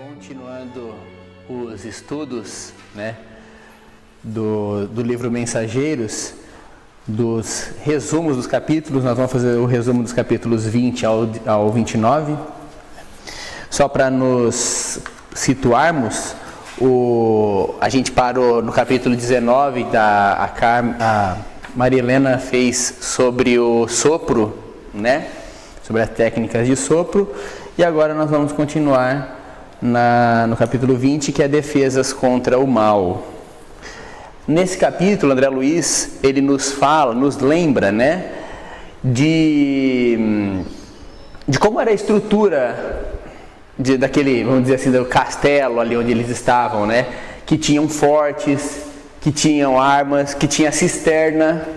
Continuando os estudos, do livro Mensageiros, dos resumos dos capítulos, nós vamos fazer o resumo dos capítulos 20 ao 29. Só para nos situarmos, a gente parou no capítulo 19, a Maria Helena fez sobre o sopro, sobre as técnicas de sopro, e agora nós vamos continuar no capítulo 20, que é defesas contra o mal. Nesse capítulo, André Luiz, ele nos lembra, de como era a estrutura daquele, vamos dizer assim, do castelo ali onde eles estavam, que tinham fortes, que tinham armas, que tinha cisterna,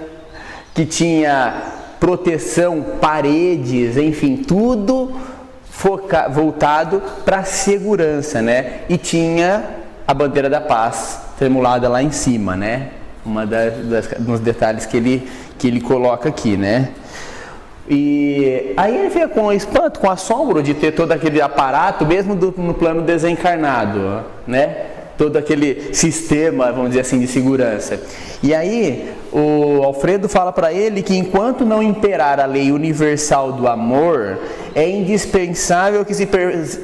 que tinha proteção, paredes, enfim, tudo voltado para a segurança, e tinha a bandeira da paz tremulada lá em cima, dos detalhes que ele coloca aqui, E aí ele fica com espanto, com assombro de ter todo aquele aparato, mesmo no plano desencarnado, todo aquele sistema, vamos dizer assim, de segurança. E aí o Alfredo fala para ele que enquanto não imperar a lei universal do amor, é indispensável que se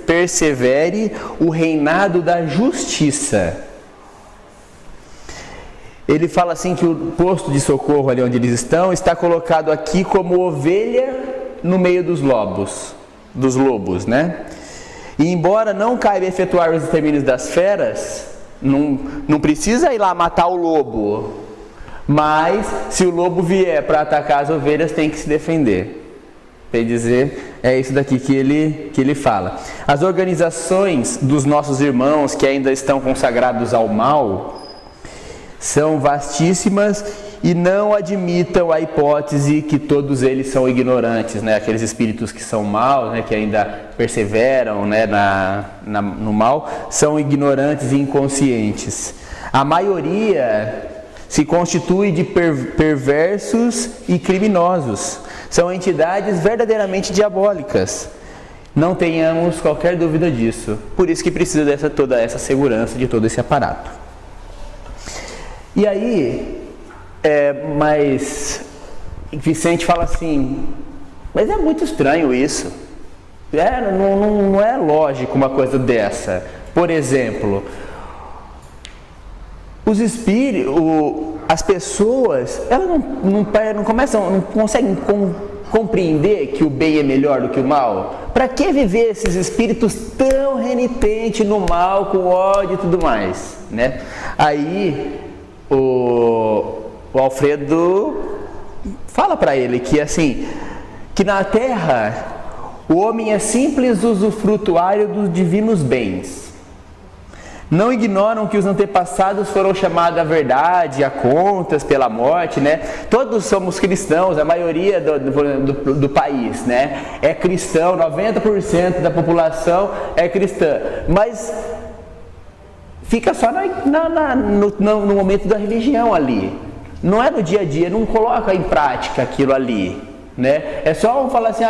persevere o reinado da justiça. Ele fala assim que o posto de socorro ali onde eles estão está colocado aqui como ovelha no meio dos lobos, E embora não caiba efetuar os extermínios das feras, não precisa ir lá matar o lobo, mas se o lobo vier para atacar as ovelhas, tem que se defender. Quer dizer, é isso daqui que ele fala. As organizações dos nossos irmãos que ainda estão consagrados ao mal são vastíssimas e não admitam a hipótese que todos eles são ignorantes, aqueles espíritos que são maus, que ainda perseveram no mal, são ignorantes e inconscientes. A maioria se constitui de perversos e criminosos. São entidades verdadeiramente diabólicas. Não tenhamos qualquer dúvida disso. Por isso que precisa toda essa segurança de todo esse aparato. E aí, mas Vicente fala assim, mas é muito estranho isso. Não é lógico uma coisa dessa. Por exemplo, os espíritos, as pessoas, elas não conseguem compreender que o bem é melhor do que o mal. Para que viver esses espíritos tão renitentes no mal, com ódio e tudo mais, Aí o Alfredo fala para ele que que na Terra o homem é simples usufrutuário dos divinos bens. Não ignoram que os antepassados foram chamados à verdade, a contas pela morte, Todos somos cristãos, a maioria do país, É cristão, 90% da população é cristã, mas fica só no momento da religião ali. Não é no dia a dia, não coloca em prática aquilo ali, É só falar assim,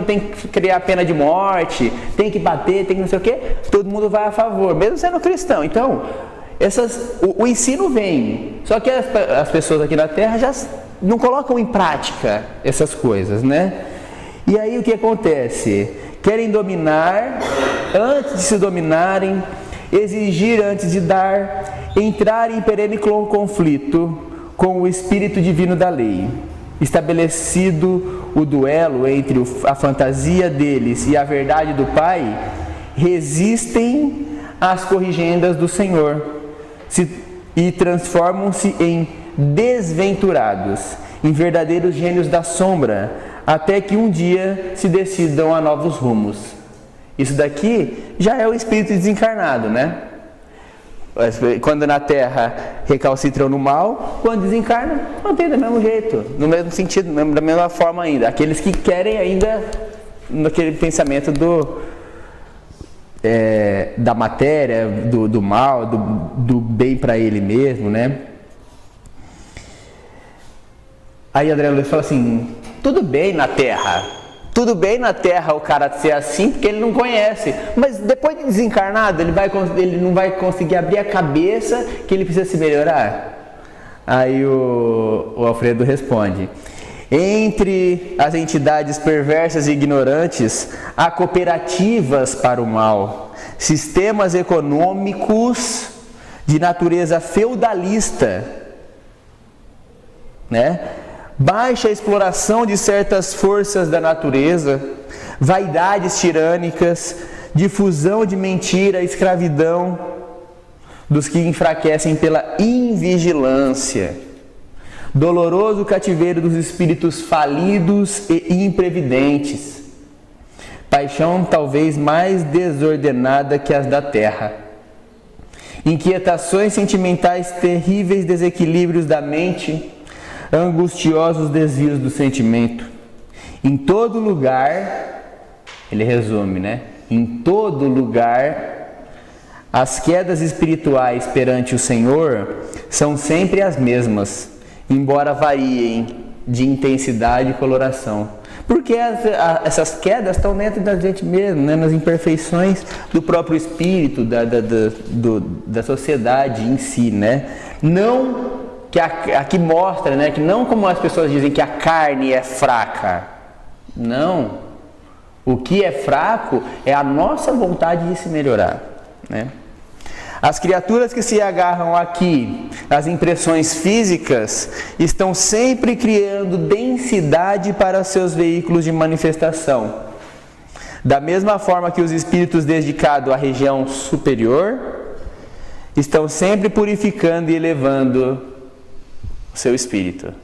tem que criar a pena de morte, tem que bater, tem que não sei o quê. Todo mundo vai a favor, mesmo sendo cristão. Então, o ensino vem. Só que as pessoas aqui na Terra já não colocam em prática essas coisas, E aí o que acontece? Querem dominar, antes de se dominarem, exigir antes de dar, entrar em perene conflito com o espírito divino da lei. Estabelecido o duelo entre a fantasia deles e a verdade do Pai, resistem às corrigendas do Senhor e transformam-se em desventurados, em verdadeiros gênios da sombra, até que um dia se decidam a novos rumos. Isso daqui já é o espírito desencarnado, Quando na Terra recalcitram no mal, quando desencarnam, mantém do mesmo jeito, no mesmo sentido, da mesma forma ainda. Aqueles que querem ainda, naquele pensamento da matéria, do mal, do bem para ele mesmo, Aí André Luiz fala assim, tudo bem na Terra, Tudo bem na Terra o cara ser assim, porque ele não conhece. Mas depois de desencarnado, ele não vai conseguir abrir a cabeça que ele precisa se melhorar? Aí o Alfredo responde: entre as entidades perversas e ignorantes, há cooperativas para o mal, sistemas econômicos de natureza feudalista, né? Baixa exploração de certas forças da natureza, vaidades tirânicas, difusão de mentira, escravidão dos que enfraquecem pela invigilância, doloroso cativeiro dos espíritos falidos e imprevidentes, paixão talvez mais desordenada que as da terra, inquietações sentimentais, terríveis desequilíbrios da mente, angustiosos desvios do sentimento. Em todo lugar, ele resume, né? Em todo lugar, as quedas espirituais perante o Senhor são sempre as mesmas, embora variem de intensidade e coloração. Porque essas quedas estão dentro da gente mesmo, né? Nas imperfeições do próprio espírito, da sociedade em si, né? Não que aqui mostra, né, que não como as pessoas dizem que a carne é fraca. Não. O que é fraco é a nossa vontade de se melhorar, né? As criaturas que se agarram aqui às impressões físicas estão sempre criando densidade para seus veículos de manifestação. Da mesma forma que os espíritos dedicados à região superior estão sempre purificando e elevando seu espírito,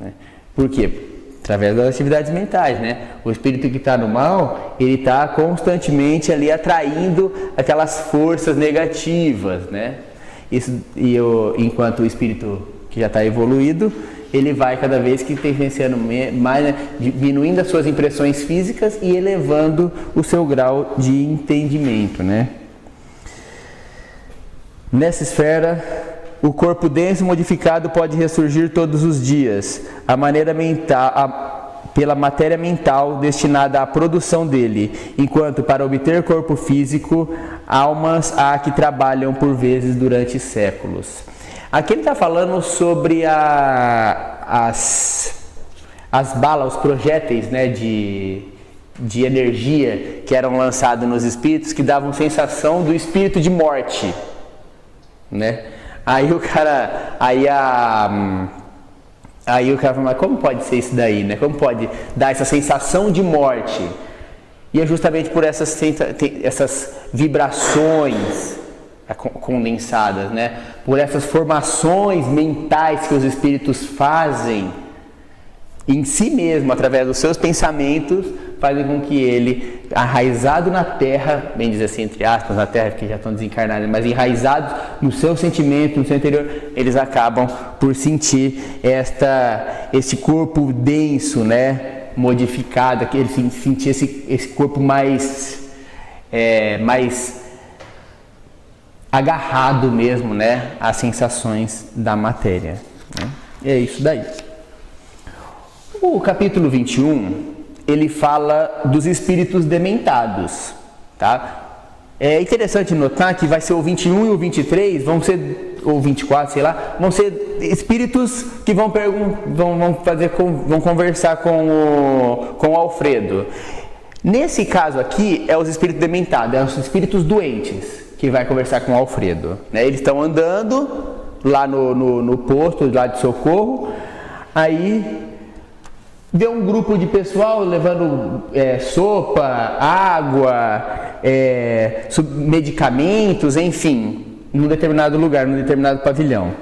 né? Por quê? Através das atividades mentais, né? O espírito que está no mal, ele está constantemente ali atraindo aquelas forças negativas, né? Enquanto o espírito que já está evoluído, ele vai cada vez que tendenciando mais, né? Diminuindo as suas impressões físicas e elevando o seu grau de entendimento, né? Nessa esfera, o corpo denso modificado pode ressurgir todos os dias, pela matéria mental destinada à produção dele, enquanto para obter corpo físico, almas há que trabalham por vezes durante séculos. Aqui ele está falando sobre as balas, os projéteis, né, de energia que eram lançados nos espíritos, que davam sensação do espírito de morte, né? Aí o cara fala, mas como pode ser isso daí, né? Como pode dar essa sensação de morte? E é justamente por essas vibrações condensadas, né? Por essas formações mentais que os espíritos fazem em si mesmo, através dos seus pensamentos, fazem com que ele, arraizado na terra, bem dizer assim, entre aspas, na terra, porque já estão desencarnados, mas enraizados no seu sentimento, no seu interior, eles acabam por sentir esse corpo denso, né, modificado, ele sentir esse corpo mais agarrado mesmo, né, às sensações da matéria, né? E é isso daí. O capítulo 21, ele fala dos espíritos dementados, tá? É interessante notar que vai ser o 21 e o 23, vão ser, ou 24, sei lá, vão ser espíritos que vão conversar com o Alfredo. Nesse caso aqui, é os espíritos dementados, é os espíritos doentes que vai conversar com o Alfredo, né? Eles estão andando lá no posto lá de socorro, aí vê um grupo de pessoal levando sopa, água, medicamentos, enfim, num determinado lugar, num determinado pavilhão.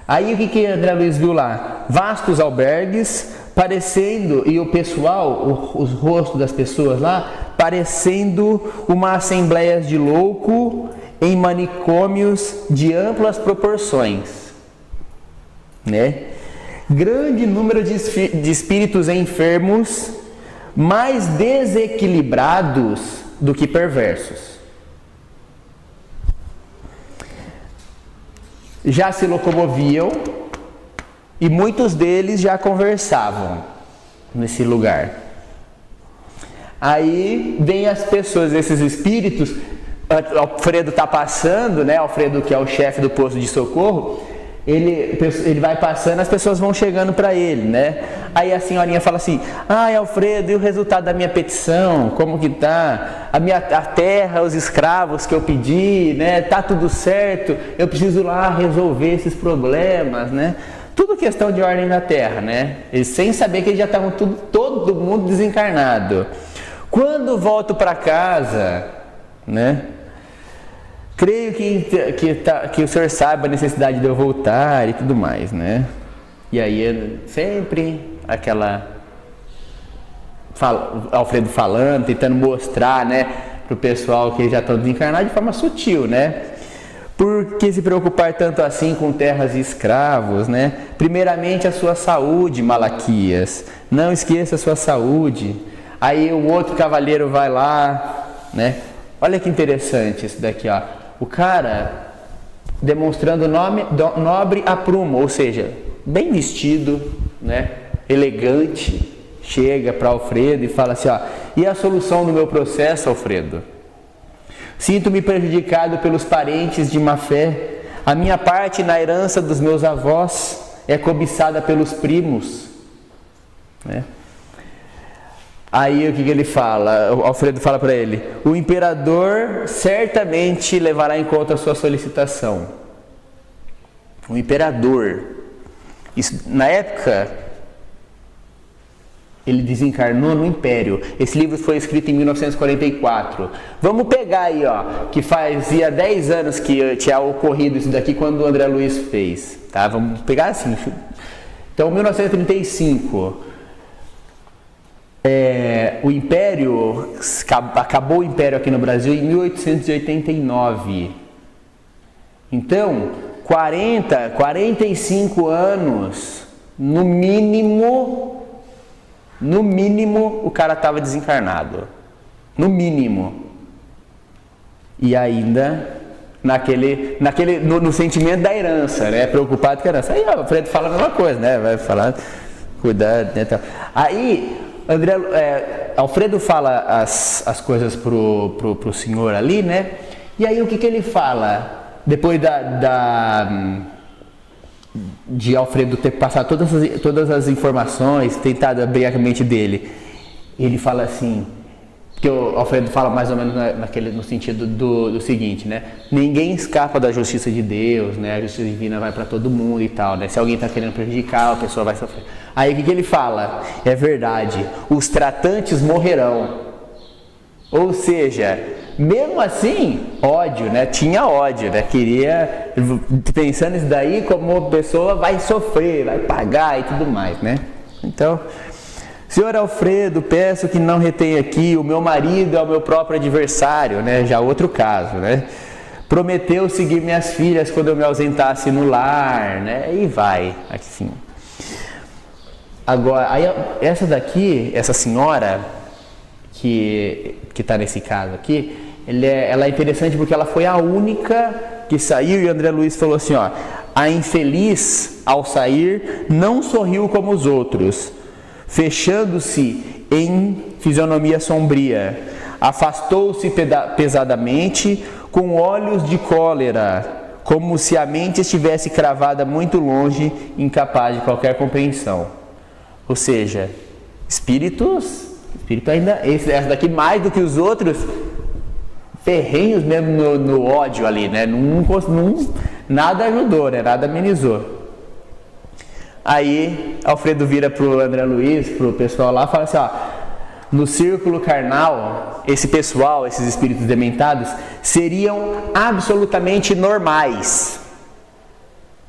Aí o que André Luiz viu lá? Vastos albergues, parecendo, e o pessoal, os rostos das pessoas lá, parecendo uma assembleia de louco em manicômios de amplas proporções, né? Grande número de espíritos enfermos, mais desequilibrados do que perversos. Já se locomoviam e muitos deles já conversavam nesse lugar. Aí vem as pessoas, esses espíritos, Alfredo está passando, né? Alfredo, que é o chefe do posto de socorro, ele vai passando, as pessoas vão chegando para ele, né? Aí a senhorinha fala assim: ai, Alfredo, e o resultado da minha petição? Como que tá? A terra, os escravos que eu pedi, né? Tá tudo certo? Eu preciso lá resolver esses problemas, né? Tudo questão de ordem da terra, né? E sem saber que eles já estavam todo mundo desencarnado. Quando volto para casa, né? Creio que o senhor saiba a necessidade de eu voltar e tudo mais, né? E aí sempre Alfredo falando, tentando mostrar, né, pro pessoal que eles já estão desencarnados de forma sutil, né? Por que se preocupar tanto assim com terras e escravos, né? Primeiramente a sua saúde, Malaquias. Não esqueça a sua saúde. Aí o outro cavaleiro vai lá, né? Olha que interessante isso daqui, ó. O cara demonstrando nobre aprumo, ou seja, bem vestido, né? Elegante, chega para Alfredo e fala assim, ó: e a solução do meu processo, Alfredo? Sinto-me prejudicado pelos parentes de má fé. A minha parte na herança dos meus avós é cobiçada pelos primos, né? Aí o que ele fala? O Alfredo fala para ele: o imperador certamente levará em conta a sua solicitação. O imperador, isso, na época, ele desencarnou no Império. Esse livro foi escrito em 1944. Vamos pegar aí, ó, que fazia 10 anos que tinha ocorrido isso daqui quando o André Luiz fez, tá? Vamos pegar assim. Então, 1935. O Império, acabou o Império aqui no Brasil em 1889. Então, 45 anos, no mínimo, o cara estava desencarnado. No mínimo. E ainda no sentimento da herança, né? Preocupado com a herança. Aí o Alfredo fala a mesma coisa, né? Vai falar, cuidado, né? Aí Alfredo fala as coisas pro senhor ali, né? E aí o que ele fala? Depois de Alfredo ter passado todas as informações, tentado abrir a mente dele, ele fala assim, que o Alfredo fala mais ou menos no sentido do seguinte, né? Ninguém escapa da justiça de Deus, né? A justiça divina vai para todo mundo e tal, né? Se alguém está querendo prejudicar, a pessoa vai sofrer. Aí o que ele fala? É verdade, os tratantes morrerão. Ou seja, mesmo assim, ódio, né? Tinha ódio, né? Queria, pensando nisso daí, como a pessoa vai sofrer, vai pagar e tudo mais, né? Então, senhor Alfredo, peço que não retenha aqui, o meu marido é o meu próprio adversário, né? Já outro caso, né? Prometeu seguir minhas filhas quando eu me ausentasse no lar, né? E vai, assim. Agora, aí, essa senhora que está nesse caso aqui, ela é interessante porque ela foi a única que saiu, e o André Luiz falou assim, ó: a infeliz, ao sair, não sorriu como os outros, fechando-se em fisionomia sombria, afastou-se pesadamente, com olhos de cólera, como se a mente estivesse cravada muito longe, incapaz de qualquer compreensão. Ou seja, espírito ainda, essa daqui mais do que os outros, ferrenhos mesmo no ódio ali, né? Nada ajudou, né? Nada amenizou. Aí Alfredo vira pro André Luiz, pro pessoal lá, fala assim, ó: no círculo carnal, esse pessoal, esses espíritos dementados, seriam absolutamente normais,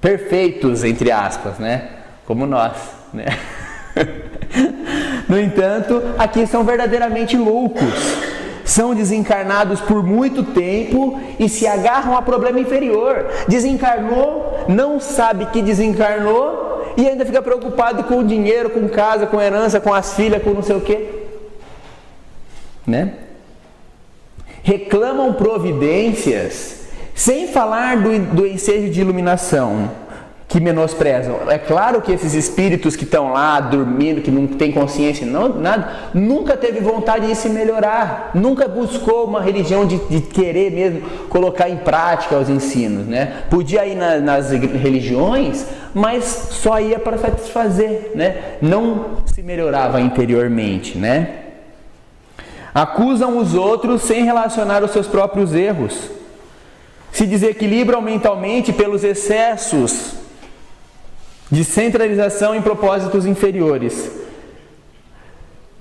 perfeitos, entre aspas, né? Como nós, né? No entanto, aqui são verdadeiramente loucos. São desencarnados por muito tempo e se agarram a problema inferior. Desencarnou, não sabe que desencarnou e ainda fica preocupado com o dinheiro, com casa, com herança, com as filhas, com não sei o quê, né? Reclamam providências, sem falar do ensejo de iluminação que menosprezam. É claro que esses espíritos que estão lá dormindo, que não tem consciência, não, nada, nunca teve vontade de se melhorar, nunca buscou uma religião de querer mesmo colocar em prática os ensinos, né? Podia ir nas religiões, mas só ia para satisfazer, né? Não se melhorava interiormente, né? Acusam os outros sem relacionar os seus próprios erros. Se desequilibram mentalmente pelos excessos de centralização em propósitos inferiores.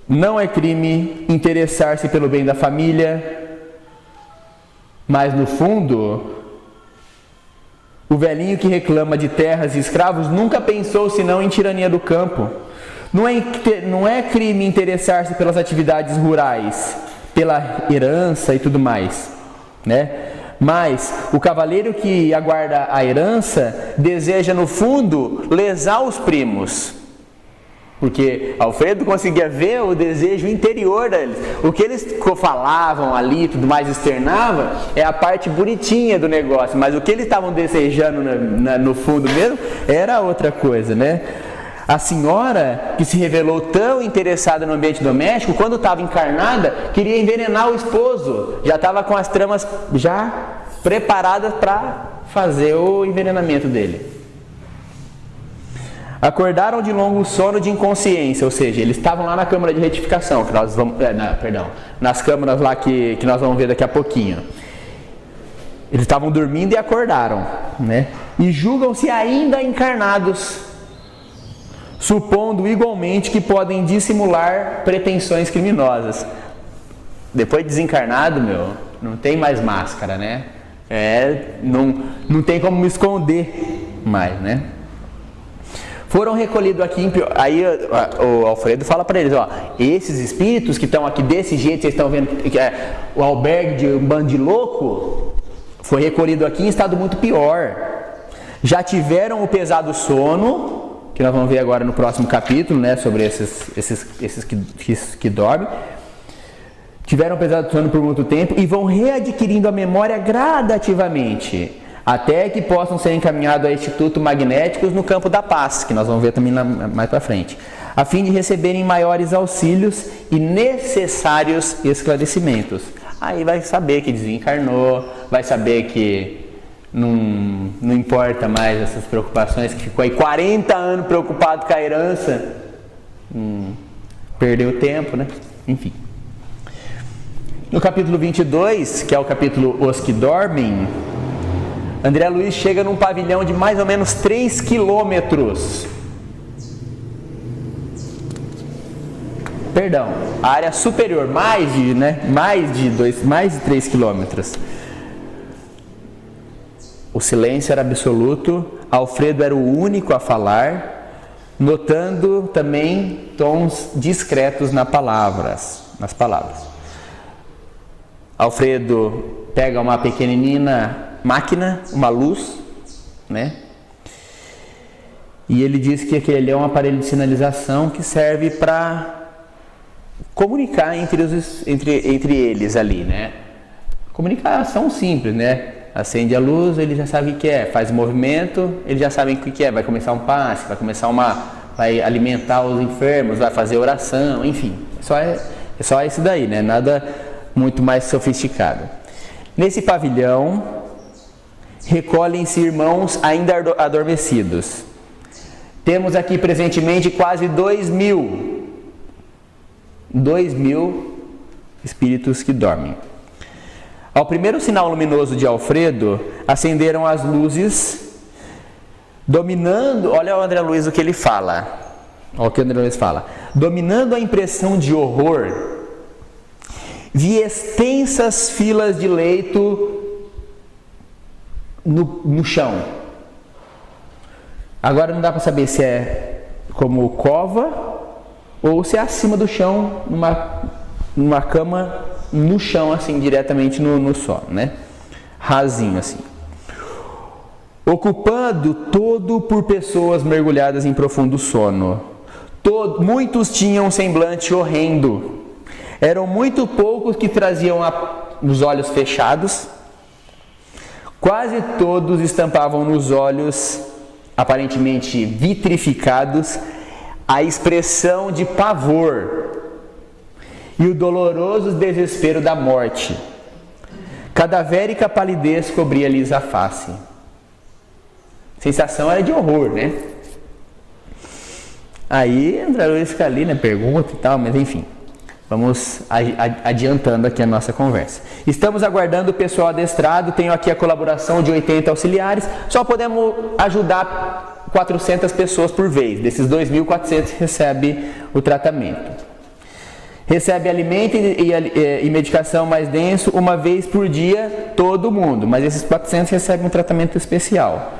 Não é crime interessar-se pelo bem da família, mas no fundo, o velhinho que reclama de terras e escravos nunca pensou senão em tirania do campo. Não é crime interessar-se pelas atividades rurais, pela herança e tudo mais, né? Mas o cavaleiro que aguarda a herança deseja, no fundo, lesar os primos. Porque Alfredo conseguia ver o desejo interior deles. O que eles falavam ali, tudo mais, externava, é a parte bonitinha do negócio. Mas o que eles estavam desejando no fundo mesmo, era outra coisa, né? A senhora, que se revelou tão interessada no ambiente doméstico, quando estava encarnada, queria envenenar o esposo. Já estava com as tramas já preparadas para fazer o envenenamento dele. Acordaram de longo sono de inconsciência, ou seja, eles estavam lá na câmara de retificação, que nós vamos, nas câmaras lá que nós vamos ver daqui a pouquinho. Eles estavam dormindo e acordaram, né? E julgam-se ainda encarnados, supondo igualmente que podem dissimular pretensões criminosas. Depois de desencarnado, não tem mais máscara, né? Não tem como me esconder mais, né? Foram recolhidos aqui, aí o Alfredo fala para eles, ó, esses espíritos que estão aqui desse jeito, vocês estão vendo que é o albergue de um bando de louco, foi recolhido aqui em estado muito pior. Já tiveram o pesado sono, que nós vamos ver agora no próximo capítulo, né, sobre esses que dormem. Tiveram pesado sono por muito tempo e vão readquirindo a memória gradativamente, até que possam ser encaminhados a institutos magnéticos no campo da paz, que nós vamos ver também mais para frente, a fim de receberem maiores auxílios e necessários esclarecimentos. Aí vai saber que desencarnou, vai saber que não importa mais essas preocupações, que ficou aí 40 anos preocupado com a herança, perdeu tempo, né? Enfim. No capítulo 22, que é o capítulo Os que Dormem, André Luiz chega num pavilhão de mais ou menos 3 quilômetros. Perdão, a área superior, mais de 3 quilômetros. O silêncio era absoluto, Alfredo era o único a falar, notando também tons discretos nas palavras. Alfredo pega uma pequenina máquina, uma luz, né? E ele diz que aquele é um aparelho de sinalização que serve para comunicar entre eles ali, né? Comunicação simples, né? Acende a luz, ele já sabe o que é, faz o movimento, ele já sabe o que é, vai começar um passe, vai alimentar os enfermos, vai fazer oração, enfim, é só isso daí, né? Nada muito mais sofisticado. Nesse pavilhão, recolhem-se irmãos ainda adormecidos. Temos aqui presentemente quase 2.000 espíritos que dormem. Ao primeiro sinal luminoso de Alfredo, acenderam as luzes, dominando, olha o André Luiz o que ele fala. Olha o que o André Luiz fala. Dominando a impressão de horror, vi extensas filas de leito no chão. Agora não dá para saber se é como cova ou se é acima do chão, numa cama no chão, assim, diretamente no solo, né? Rasinho, assim. Ocupado todo por pessoas mergulhadas em profundo sono. Muitos tinham um semblante horrendo. Eram muito poucos que traziam os olhos fechados. Quase todos estampavam nos olhos aparentemente vitrificados, a expressão de pavor e o doloroso desespero da morte. Cadavérica palidez cobria-lhes a face. A sensação era de horror, né? Aí André Luiz fica ali, né? Pergunta e tal, mas enfim. Vamos adiantando aqui a nossa conversa. Estamos aguardando o pessoal adestrado. Tenho aqui a colaboração de 80 auxiliares. Só podemos ajudar 400 pessoas por vez. Desses 2.400 recebe o tratamento. Recebe alimento e medicação mais denso uma vez por dia, todo mundo. Mas esses 400 recebem um tratamento especial.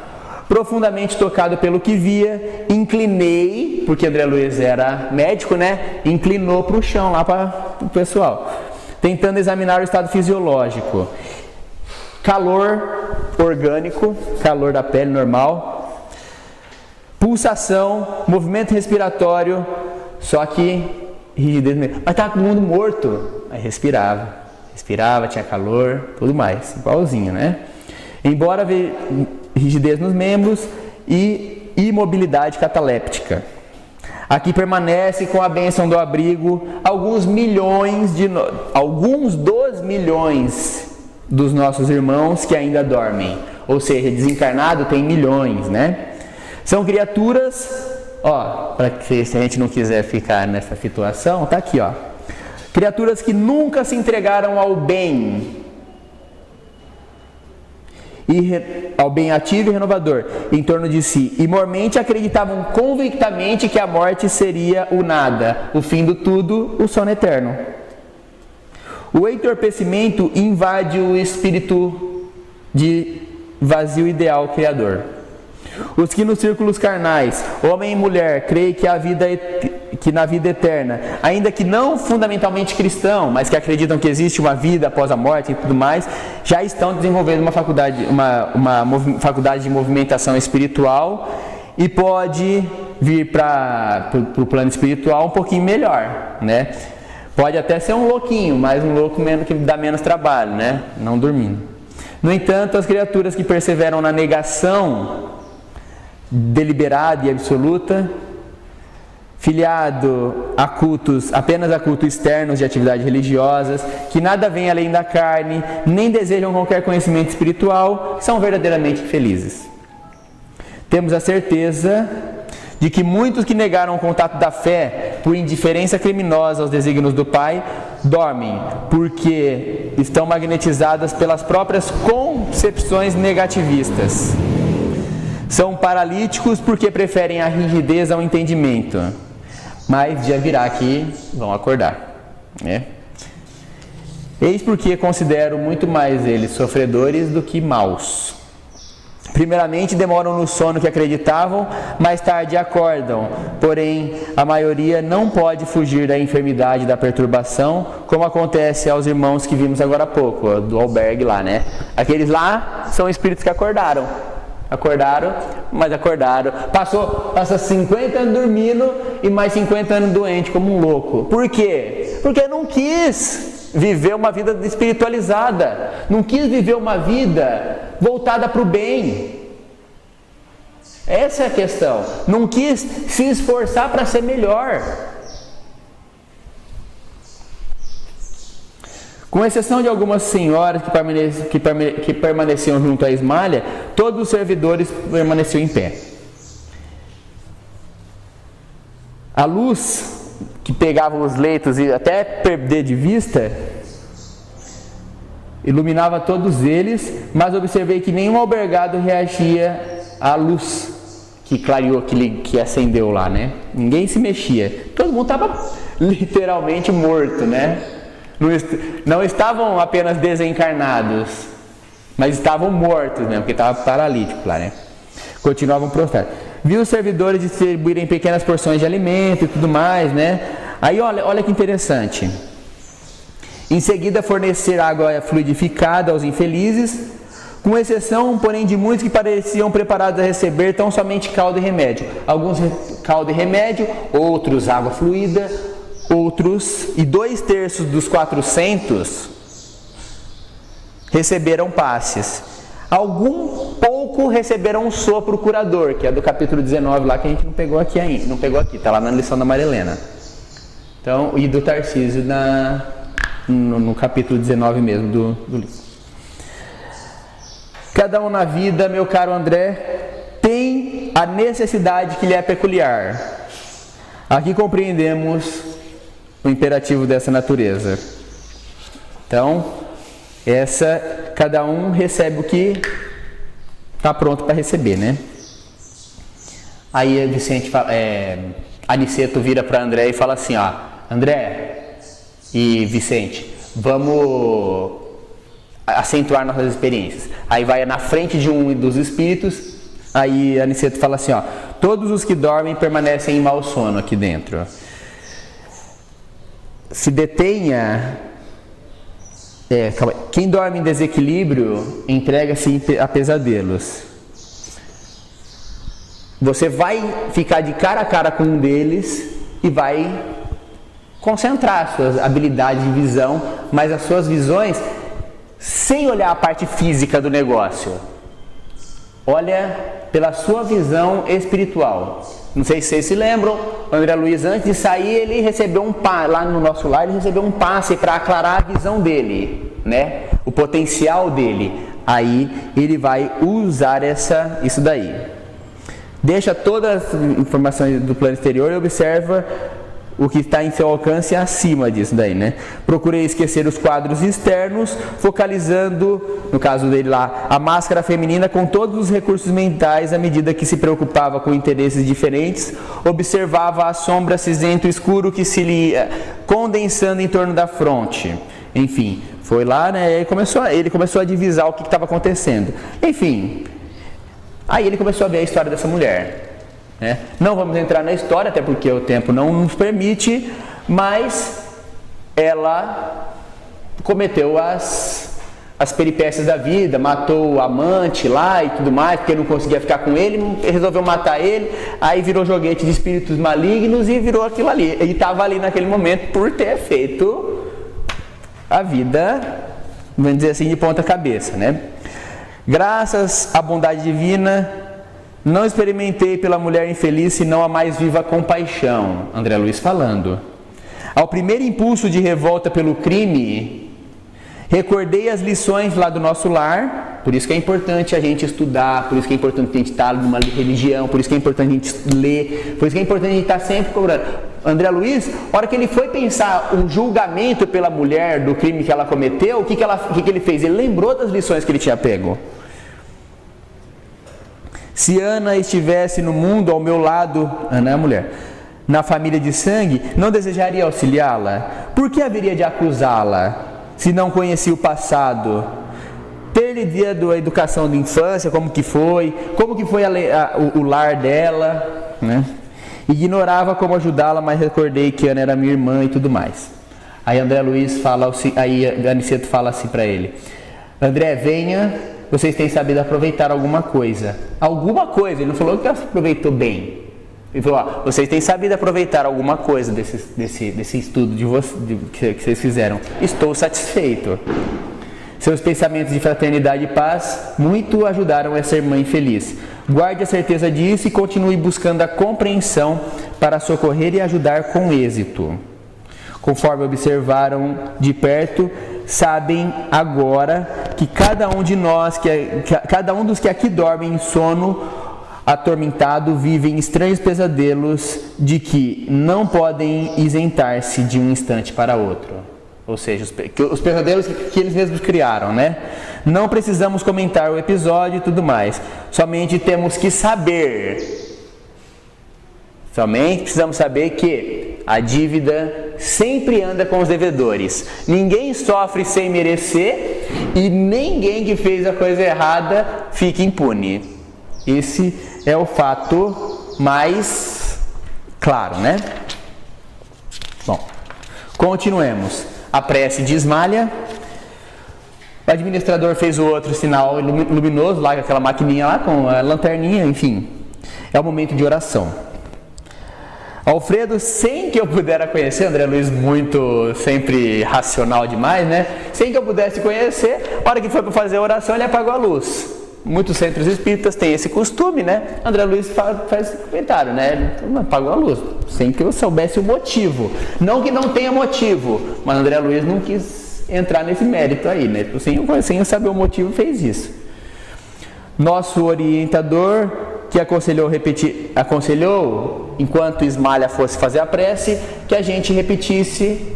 Profundamente tocado pelo que via, inclinei, porque André Luiz era médico, né? Inclinou para o chão lá para o pessoal, tentando examinar o estado fisiológico. Calor orgânico, calor da pele normal, pulsação, movimento respiratório, só que rigidez mesmo. Mas estava todo mundo morto. Aí respirava, tinha calor, tudo mais, igualzinho, né? Embora rigidez nos membros e imobilidade cataléptica. Aqui permanece com a bênção do abrigo alguns dos milhões dos nossos irmãos que ainda dormem. Ou seja, desencarnado tem milhões, né? São criaturas, para que se a gente não quiser ficar nessa situação, tá aqui, criaturas que nunca se entregaram ao bem, ao bem ativo e renovador em torno de si, e mormente acreditavam convictamente que a morte seria o nada, o fim do tudo, o sono eterno. O entorpecimento invade o espírito de vazio ideal criador. Os que nos círculos carnais, homem e mulher, creem que na vida eterna, ainda que não fundamentalmente cristão, mas que acreditam que existe uma vida após a morte e tudo mais, já estão desenvolvendo uma faculdade de movimentação espiritual e pode vir para o plano espiritual um pouquinho melhor, né? Pode até ser um louquinho, mas um louco menos, que dá menos trabalho, né? Não dormindo. No entanto, as criaturas que perseveram na negação deliberada e absoluta, filiado apenas a cultos externos de atividades religiosas, que nada vem além da carne, nem desejam qualquer conhecimento espiritual, são verdadeiramente felizes. Temos a certeza de que muitos que negaram o contato da fé por indiferença criminosa aos desígnios do Pai, dormem, porque estão magnetizadas pelas próprias concepções negativistas. São paralíticos porque preferem a rigidez ao entendimento. Mas dia virá que vão acordar, né? Eis porque considero muito mais eles sofredores do que maus. Primeiramente demoram no sono que acreditavam, mais tarde acordam. Porém, a maioria não pode fugir da enfermidade, da perturbação, como acontece aos irmãos que vimos agora há pouco, do albergue lá, né? Aqueles lá são espíritos que acordaram, mas acordaram. Passa 50 anos dormindo e mais 50 anos doente, como um louco. Por quê? Porque não quis viver uma vida espiritualizada, não quis viver uma vida voltada para o bem. Essa é a questão. Não quis se esforçar para ser melhor. Com exceção de algumas senhoras que permaneciam junto à esmalha, todos os servidores permaneciam em pé. A luz que pegava os leitos e até perder de vista, iluminava todos eles, mas observei que nenhum albergado reagia à luz que clareou, que acendeu lá, né? Ninguém se mexia. Todo mundo estava literalmente morto, né? Não estavam apenas desencarnados, mas estavam mortos, né? Porque estavam paralíticos lá, né? Continuavam prostrados. Vi os servidores distribuírem pequenas porções de alimento e tudo mais, né? Aí olha que interessante. Em seguida fornecer água fluidificada aos infelizes, com exceção, porém, de muitos que pareciam preparados a receber tão somente caldo e remédio. Alguns caldo e remédio, outros água fluida, outros, e 2/3 dos 400 receberam passes. Alguns pouco receberam um sopro curador, que é do capítulo 19 lá, que a gente não pegou aqui ainda. Não pegou aqui, tá lá na lição da Maria Helena. Então, e do Tarcísio no capítulo 19 mesmo do livro. Cada um na vida, meu caro André, tem a necessidade que lhe é peculiar. Aqui compreendemos o imperativo dessa natureza. Então, cada um recebe o que está pronto para receber, né? Aí Aniceto vira para André e fala assim, ó, André e Vicente, vamos acentuar nossas experiências. Aí vai na frente de um dos espíritos, aí Aniceto fala assim, ó, todos os que dormem permanecem em mau sono aqui dentro. Se detenha, quem dorme em desequilíbrio entrega-se a pesadelos. Você vai ficar de cara a cara com um deles e vai concentrar suas habilidades de visão, mas as suas visões sem olhar a parte física do negócio. Olha pela sua visão espiritual. Não sei se vocês se lembram, o André Luiz, antes de sair, ele recebeu um passe, lá no nosso lar, ele recebeu um passe para aclarar a visão dele, né? O potencial dele. Aí ele vai usar isso daí. Deixa todas as informações do plano exterior e observa o que está em seu alcance acima disso daí, né? Procurei esquecer os quadros externos, focalizando, no caso dele lá, a máscara feminina com todos os recursos mentais à medida que se preocupava com interesses diferentes, observava a sombra cinzento escuro que se lia condensando em torno da fronte. Enfim, foi lá, né? Ele começou a divisar o que estava acontecendo. Enfim, aí ele começou a ver a história dessa mulher. Não vamos entrar na história, até porque o tempo não nos permite, mas ela cometeu as peripécias da vida, matou o amante lá e tudo mais, porque não conseguia ficar com ele, resolveu matar ele, aí virou joguete de espíritos malignos e virou aquilo ali. Ele estava ali naquele momento por ter feito a vida, vamos dizer assim, de ponta cabeça, né? Graças à bondade divina, não experimentei pela mulher infeliz senão a mais viva compaixão. André Luiz falando. Ao primeiro impulso de revolta pelo crime, recordei as lições lá do nosso lar. Por isso que é importante a gente estudar, por isso que é importante a gente estar numa religião, por isso que é importante a gente ler, por isso que é importante a gente estar sempre cobrando. André Luiz, a hora que ele foi pensar um julgamento pela mulher do crime que ela cometeu, o que ele fez? Ele lembrou das lições que ele tinha pego. Se Ana estivesse no mundo ao meu lado, Ana é a mulher, na família de sangue, não desejaria auxiliá-la? Por que haveria de acusá-la, se não conhecia o passado? Ter-lhe dado a educação de infância, como que foi o lar dela, né? Ignorava como ajudá-la, mas recordei que Ana era minha irmã e tudo mais. Aí André Luiz fala, aí Aniceto fala assim para ele, André, venha. Vocês têm sabido aproveitar alguma coisa. Alguma coisa, ele não falou que aproveitou bem. Ele falou, ó, vocês têm sabido aproveitar alguma coisa desse estudo que vocês fizeram. Estou satisfeito. Seus pensamentos de fraternidade e paz muito ajudaram essa irmã infeliz. Guarde a certeza disso e continue buscando a compreensão para socorrer e ajudar com êxito. Conforme observaram de perto, sabem agora que cada um de nós, cada um dos que aqui dormem em sono atormentado, vivem estranhos pesadelos de que não podem isentar-se de um instante para outro. Ou seja, os pesadelos que eles mesmos criaram, né? Não precisamos comentar o episódio e tudo mais. Somente temos que saber. Somente precisamos saber que a dívida sempre anda com os devedores. Ninguém sofre sem merecer e ninguém que fez a coisa errada fica impune. Esse é o fato mais claro, né? Bom, continuemos. A prece desmalha. O administrador fez o outro sinal luminoso lá, com aquela maquininha lá, com a lanterninha, enfim. É o momento de oração. Alfredo, sem que eu pudesse conhecer, André Luiz muito sempre racional demais, né? Sem que eu pudesse conhecer, a hora que foi para fazer a oração, ele apagou a luz. muitos centros espíritas têm esse costume, né? André Luiz faz esse comentário, né? Ele apagou a luz, sem que eu soubesse o motivo. Não que não tenha motivo, mas André Luiz não quis entrar nesse mérito aí, né? Sem eu saber o motivo, fez isso. Nosso orientador, que aconselhou, enquanto Ismalha fosse fazer a prece, que a gente repetisse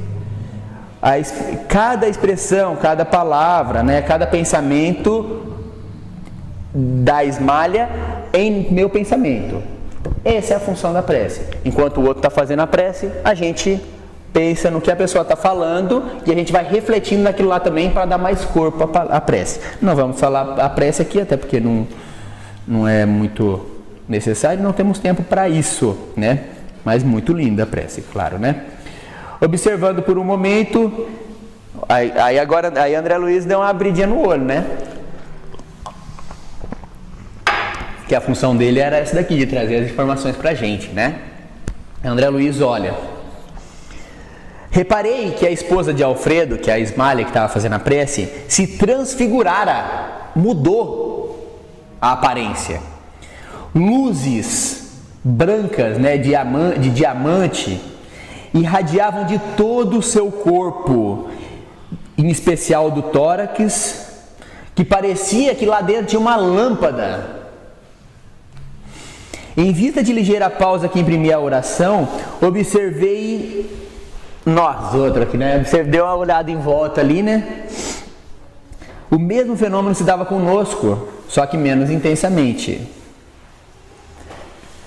cada expressão, cada palavra, né? Cada pensamento da Ismalha em meu pensamento. Essa é a função da prece. Enquanto o outro está fazendo a prece, a gente pensa no que a pessoa está falando e a gente vai refletindo naquilo lá também para dar mais corpo à prece. Não vamos falar a prece aqui, até porque não é muito necessário, não temos tempo para isso, né? Mas muito linda a prece, claro, né? Observando por um momento, aí André Luiz deu uma abridinha no olho, né? Que a função dele era essa daqui, de trazer as informações pra gente, né? André Luiz olha. Reparei que a esposa de Alfredo, que é a Ismalha que estava fazendo a prece, se transfigurara, mudou a aparência. Luzes brancas, né, de diamante, irradiavam de todo o seu corpo, em especial do tórax, que parecia que lá dentro tinha uma lâmpada. Em vista de ligeira pausa que imprimia a oração, observei nós outros aqui, né? Você deu uma olhada em volta ali, né? O mesmo fenômeno se dava conosco, só que menos intensamente.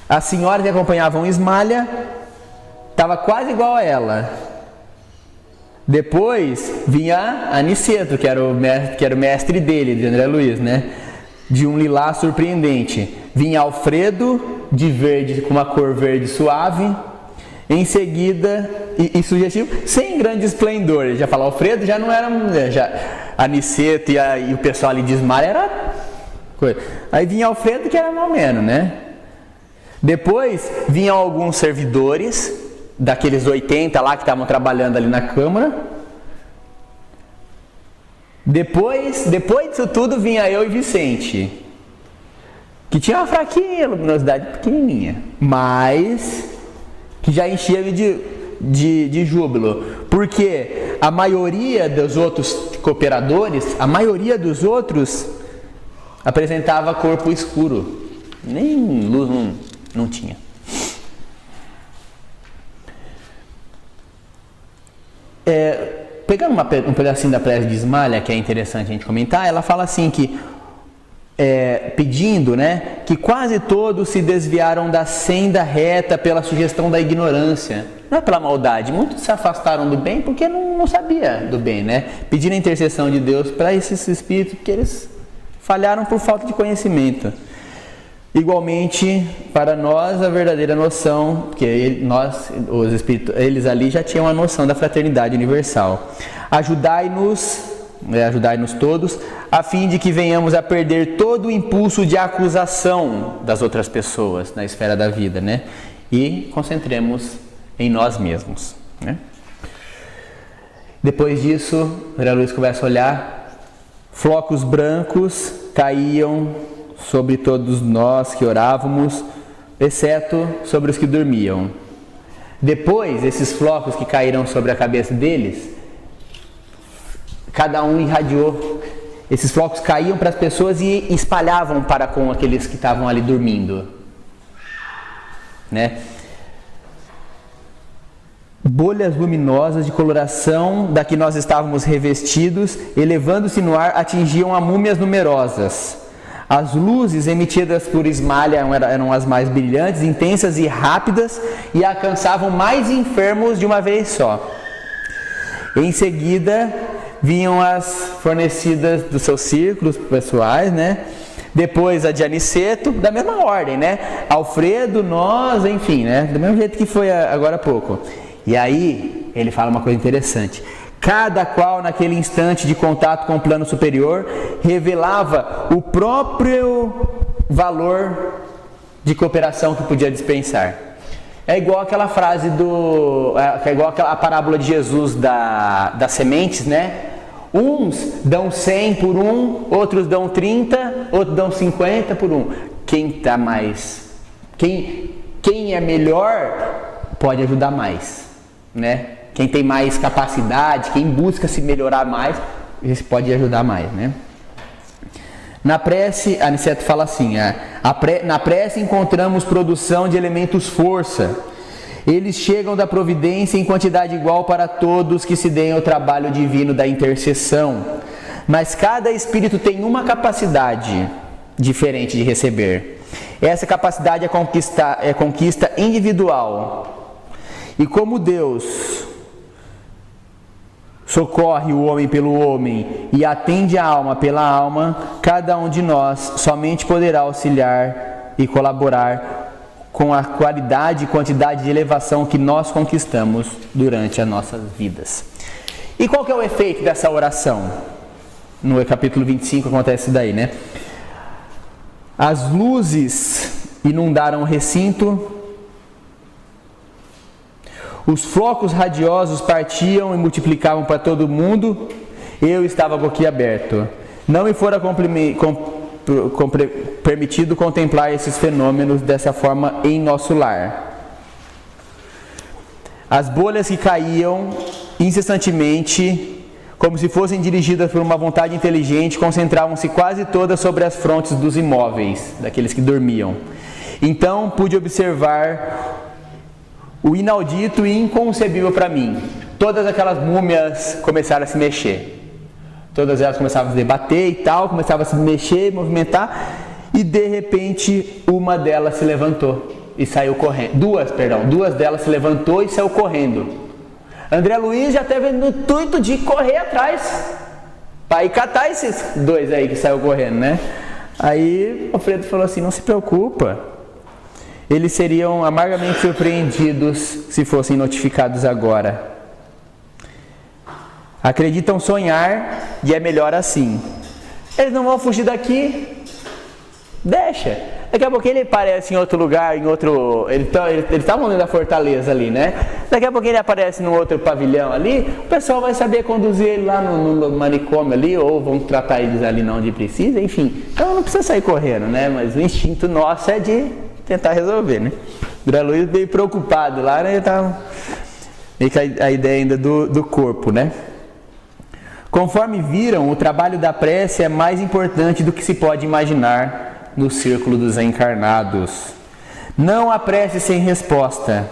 As senhoras que acompanhavam Ismalha estava quase igual a ela. Depois vinha Aniceto, que era o mestre dele, de André Luiz, né? De um lilás surpreendente. Vinha Alfredo, de verde, com uma cor verde suave. Em seguida, e sugestivo, sem grande esplendor. Já falou, Alfredo já não era. Aniceto e o pessoal ali de Ismalha era coisa. Aí vinha Alfredo, que era mais ou menos, né? Depois vinham alguns servidores, daqueles 80 lá que estavam trabalhando ali na Câmara. Depois disso tudo vinha eu e Vicente, que tinha uma fraquinha luminosidade pequenininha, mas que já enchia-me de júbilo, porque a maioria dos outros cooperadores, a maioria dos outros apresentava corpo escuro, nem luz não tinha. Pegando um pedacinho da prece de Ismalha, que é interessante a gente comentar, ela fala assim que, pedindo, né, que quase todos se desviaram da senda reta pela sugestão da ignorância, não é pela maldade, muitos se afastaram do bem porque não sabia do bem, né, pedindo a intercessão de Deus para esses espíritos, porque eles falharam por falta de conhecimento. Igualmente, para nós, a verdadeira noção, porque nós, os espíritos, eles ali já tinham a noção da fraternidade universal. Ajudai-nos todos, a fim de que venhamos a perder todo o impulso de acusação das outras pessoas na esfera da vida, né? E concentremos em nós mesmos, né? Depois disso, André Luiz começa a olhar, flocos brancos caíam sobre todos nós que orávamos, exceto sobre os que dormiam. Depois, esses flocos que caíram sobre a cabeça deles, cada um irradiou. Esses flocos caíam para as pessoas e espalhavam para com aqueles que estavam ali dormindo, né? Bolhas luminosas de coloração da que nós estávamos revestidos, elevando-se no ar, atingiam a múmias numerosas. As luzes emitidas por Ismalha eram as mais brilhantes, intensas e rápidas e alcançavam mais enfermos de uma vez só. Em seguida, vinham as fornecidas dos seus círculos pessoais, né? Depois a de Aniceto, da mesma ordem, né? Alfredo, nós, enfim, né? Do mesmo jeito que foi agora há pouco. E aí, ele fala uma coisa interessante. Cada qual naquele instante de contato com o plano superior revelava o próprio valor de cooperação que podia dispensar. É igual aquela frase é igual aquela parábola de Jesus das sementes, né? Uns dão 100 por um, outros dão 30 outros dão 50 por um. Quem é melhor pode ajudar mais, né? Quem tem mais capacidade, quem busca se melhorar mais, esse pode ajudar mais, né? Na prece, Aniceto fala assim, na prece encontramos produção de elementos força. Eles chegam da providência em quantidade igual para todos que se deem ao trabalho divino da intercessão. Mas cada espírito tem uma capacidade diferente de receber. Essa capacidade é conquista individual. E como Deus socorre o homem pelo homem e atende a alma pela alma, cada um de nós somente poderá auxiliar e colaborar com a qualidade e quantidade de elevação que nós conquistamos durante as nossas vidas. E qual que é o efeito dessa oração? No capítulo 25 acontece isso daí, né? As luzes inundaram o recinto, os flocos radiosos partiam e multiplicavam para todo mundo. Eu estava boquiaberto. Não me fora permitido contemplar esses fenômenos dessa forma em nosso lar. As bolhas que caíam incessantemente, como se fossem dirigidas por uma vontade inteligente, concentravam-se quase todas sobre as frontes dos imóveis, daqueles que dormiam. Então pude observar o inaudito e inconcebível para mim. Todas aquelas múmias começaram a se mexer. Todas elas começavam a debater e tal, começavam a se mexer, movimentar, e de repente uma delas se levantou e saiu correndo. Duas delas se levantou e saiu correndo. André Luiz já teve no intuito de correr atrás para ir catar esses dois aí que saiu correndo, né? Aí o Alfredo falou assim: não se preocupa, eles seriam amargamente surpreendidos se fossem notificados agora. Acreditam sonhar e é melhor assim. Eles não vão fugir daqui, deixa. Daqui a pouco ele aparece em outro lugar, em outro... Eles estavam dentro da fortaleza ali, né? Daqui a pouco ele aparece num outro pavilhão ali, o pessoal vai saber conduzir ele lá no manicômio ali, ou vão tratar eles ali onde precisa, enfim. Então não precisa sair correndo, né? Mas o instinto nosso é de tentar resolver, né? O André Luiz veio preocupado lá, né? Ele tava meio que a ideia ainda do corpo, né? Conforme viram, o trabalho da prece é mais importante do que se pode imaginar no círculo dos encarnados. Não há prece sem resposta.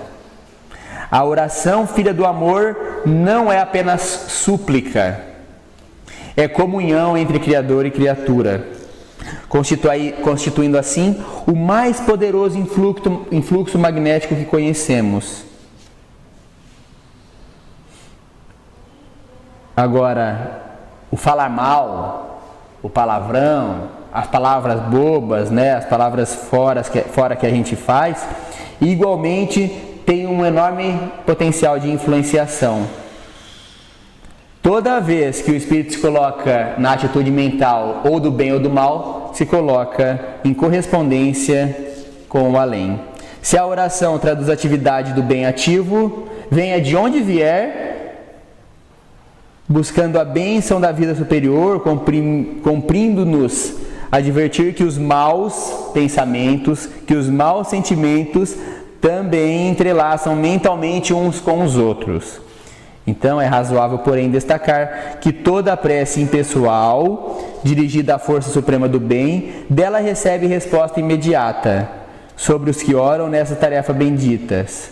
A oração, filha do amor, não é apenas súplica. É comunhão entre Criador e criatura, constituindo assim o mais poderoso influxo magnético que conhecemos. Agora, o falar mal, o palavrão, as palavras bobas, né, as palavras fora que a gente faz, igualmente tem um enorme potencial de influenciação. Toda vez que o espírito se coloca na atitude mental ou do bem ou do mal, se coloca em correspondência com o além. Se a oração traduz a atividade do bem ativo, venha de onde vier, buscando a bênção da vida superior, cumprindo-nos advertir que os maus pensamentos, que os maus sentimentos também entrelaçam mentalmente uns com os outros. Então é razoável, porém, destacar que toda a prece impessoal, dirigida à força suprema do bem, dela recebe resposta imediata sobre os que oram nessa tarefa benditas,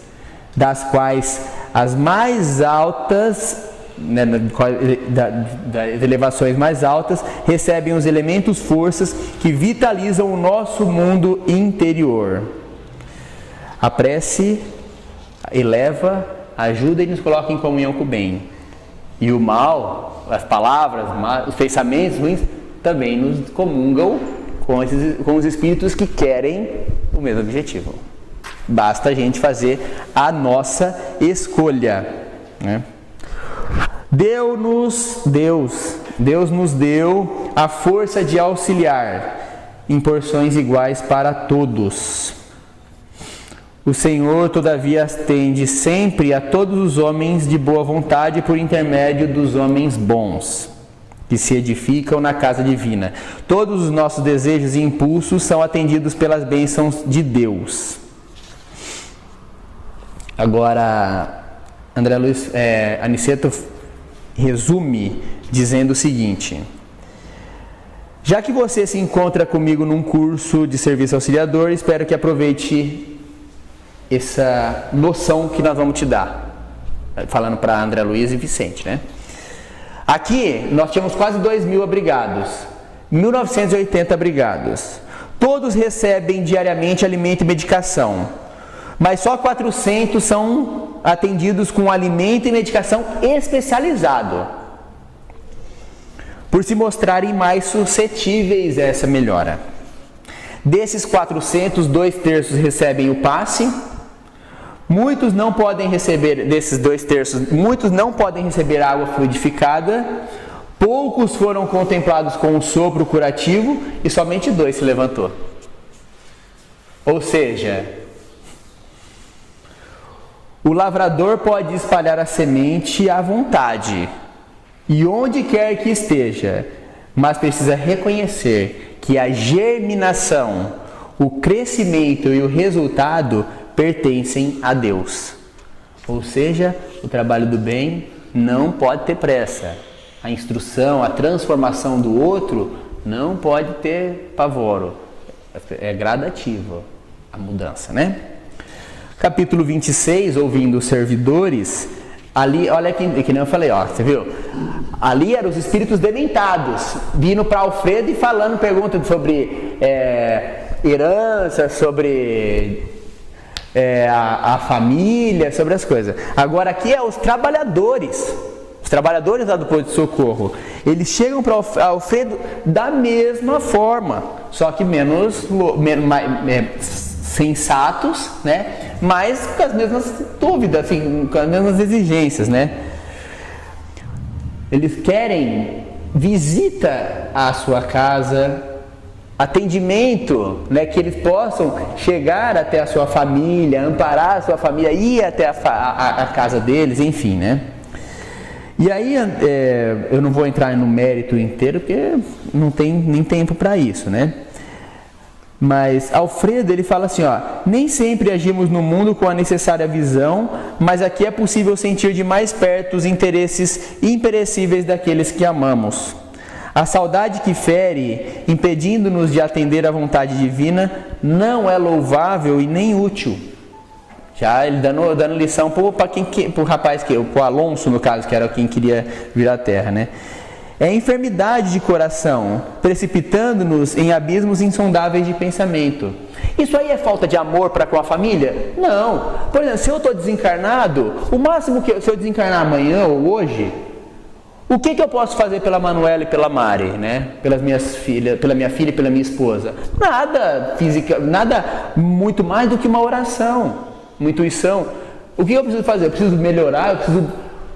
das quais as mais altas, né, das elevações mais altas, recebem os elementos forças que vitalizam o nosso mundo interior. A prece eleva, ajuda e nos coloca em comunhão com o bem. E o mal, as palavras, os pensamentos ruins, também nos comungam com os espíritos que querem o mesmo objetivo. Basta a gente fazer a nossa escolha, né? Deus nos deu a força de auxiliar em porções iguais para todos. O Senhor, todavia, atende sempre a todos os homens de boa vontade por intermédio dos homens bons. que se edificam na casa divina. Todos os nossos desejos e impulsos são atendidos pelas bênçãos de Deus. Agora, André Luiz Aniceto resume dizendo o seguinte: já que você se encontra comigo num curso de serviço auxiliador, espero que aproveite essa noção que nós vamos te dar. Falando para André Luiz e Vicente, né? Aqui nós tínhamos quase 2.000 abrigados, 1.980 abrigados. Todos recebem diariamente alimento e medicação, mas só 400 são atendidos com alimento e medicação especializado, por se mostrarem mais suscetíveis a essa melhora. Desses 400, 2/3 recebem o passe. Muitos não podem receber, desses 2/3, muitos não podem receber água fluidificada. Poucos foram contemplados com um sopro curativo e somente 2 se levantou. Ou seja, o lavrador pode espalhar a semente à vontade e onde quer que esteja, mas precisa reconhecer que a germinação, o crescimento e o resultado pertencem a Deus. Ou seja, o trabalho do bem não pode ter pressa. A instrução, a transformação do outro não pode ter pavoro. É gradativo a mudança, né? Capítulo 26, ouvindo os servidores, ali, olha que nem eu falei, ó, você viu? Ali eram os espíritos dementados, vindo para Alfredo e falando, perguntando sobre herança, sobre a família, sobre as coisas. Agora aqui é os trabalhadores lá do posto de socorro. Eles chegam para Alfredo da mesma forma, só que menos sensatos, né? Mas com as mesmas dúvidas, assim, com as mesmas exigências, né? Eles querem visita à sua casa, atendimento, né, que eles possam chegar até a sua família, amparar a sua família, ir até a casa deles, enfim, né? E aí, eu não vou entrar no mérito inteiro, porque não tem nem tempo para isso, né? Mas Alfredo, ele fala assim, ó: nem sempre agimos no mundo com a necessária visão, mas aqui é possível sentir de mais perto os interesses imperecíveis daqueles que amamos. A saudade que fere, impedindo-nos de atender à vontade divina, não é louvável e nem útil. Já ele dando lição para o rapaz, para o Alonso, no caso, que era quem queria vir à Terra, né? É enfermidade de coração, precipitando-nos em abismos insondáveis de pensamento. Isso aí é falta de amor para com a família? Não. Por exemplo, se eu estou desencarnado, o máximo que se eu desencarnar amanhã ou hoje, o que eu posso fazer pela Manuela e pela Mari, né? Pelas minhas filhas, pela minha filha e pela minha esposa? Nada física, nada muito mais do que uma oração, uma intuição. O que eu preciso fazer? Eu preciso melhorar, eu preciso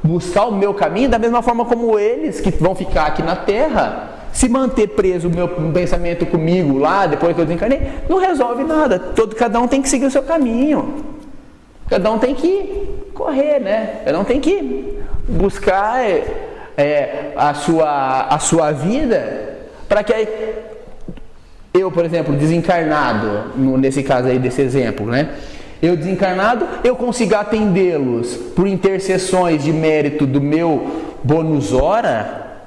buscar o meu caminho da mesma forma como eles que vão ficar aqui na Terra. Se manter preso o meu pensamento comigo lá, depois que eu desencarnei, não resolve nada. Cada um tem que seguir o seu caminho. Cada um tem que correr, né? Cada um tem que buscar a sua vida, para que eu, por exemplo, desencarnado, nesse caso aí desse exemplo, né? Eu desencarnado, eu consigo atendê-los por intercessões de mérito do meu bônus hora,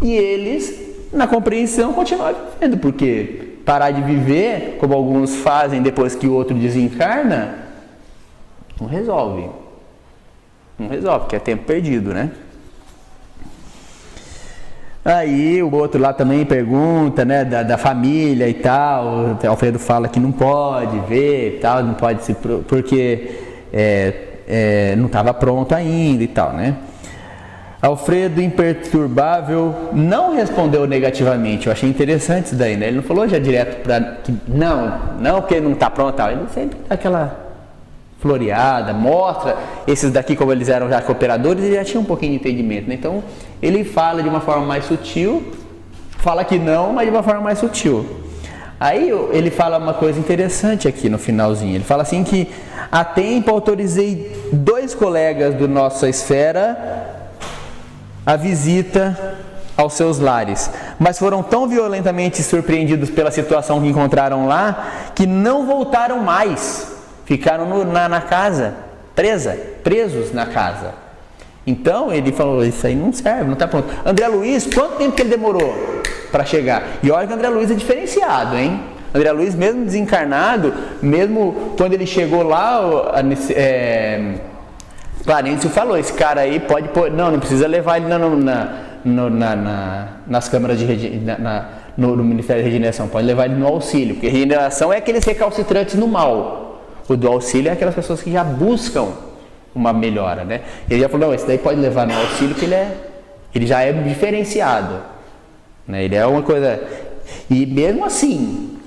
e eles, na compreensão, continuam vivendo, porque parar de viver, como alguns fazem depois que o outro desencarna, não resolve. Não resolve, porque é tempo perdido, né? Aí o outro lá também pergunta, né, da família e tal. O Alfredo fala que não pode ver e tal, não pode se, porque não estava pronto ainda e tal, né? Alfredo, imperturbável, não respondeu negativamente. Eu achei interessante isso daí, né? Ele não falou já direto para que não porque não está pronto, tal. Ele sempre dá aquela floreada, mostra esses daqui como eles eram já cooperadores, ele já tinha um pouquinho de entendimento, né? Então ele fala de uma forma mais sutil, fala que não, mas de uma forma mais sutil. Aí ele fala uma coisa interessante aqui no finalzinho, ele fala assim que há tempo autorizei 2 colegas do nossa esfera a visita aos seus lares, mas foram tão violentamente surpreendidos pela situação que encontraram lá, que não voltaram mais, ficaram na casa, presos na casa. Então ele falou, isso aí não serve, não está pronto. André Luiz, quanto tempo que ele demorou para chegar? E olha que André Luiz é diferenciado, hein? André Luiz, mesmo desencarnado, mesmo quando ele chegou lá, Clarencio falou, esse cara aí pode pôr, não precisa levar ele nas câmaras no Ministério da Regeneração, pode levar ele no auxílio, porque regeneração é aqueles recalcitrantes no mal, o do auxílio é aquelas pessoas que já buscam uma melhora, né? Ele já falou, não, esse daí pode levar no auxílio, que ele já é diferenciado, né? Ele é uma coisa, e mesmo assim,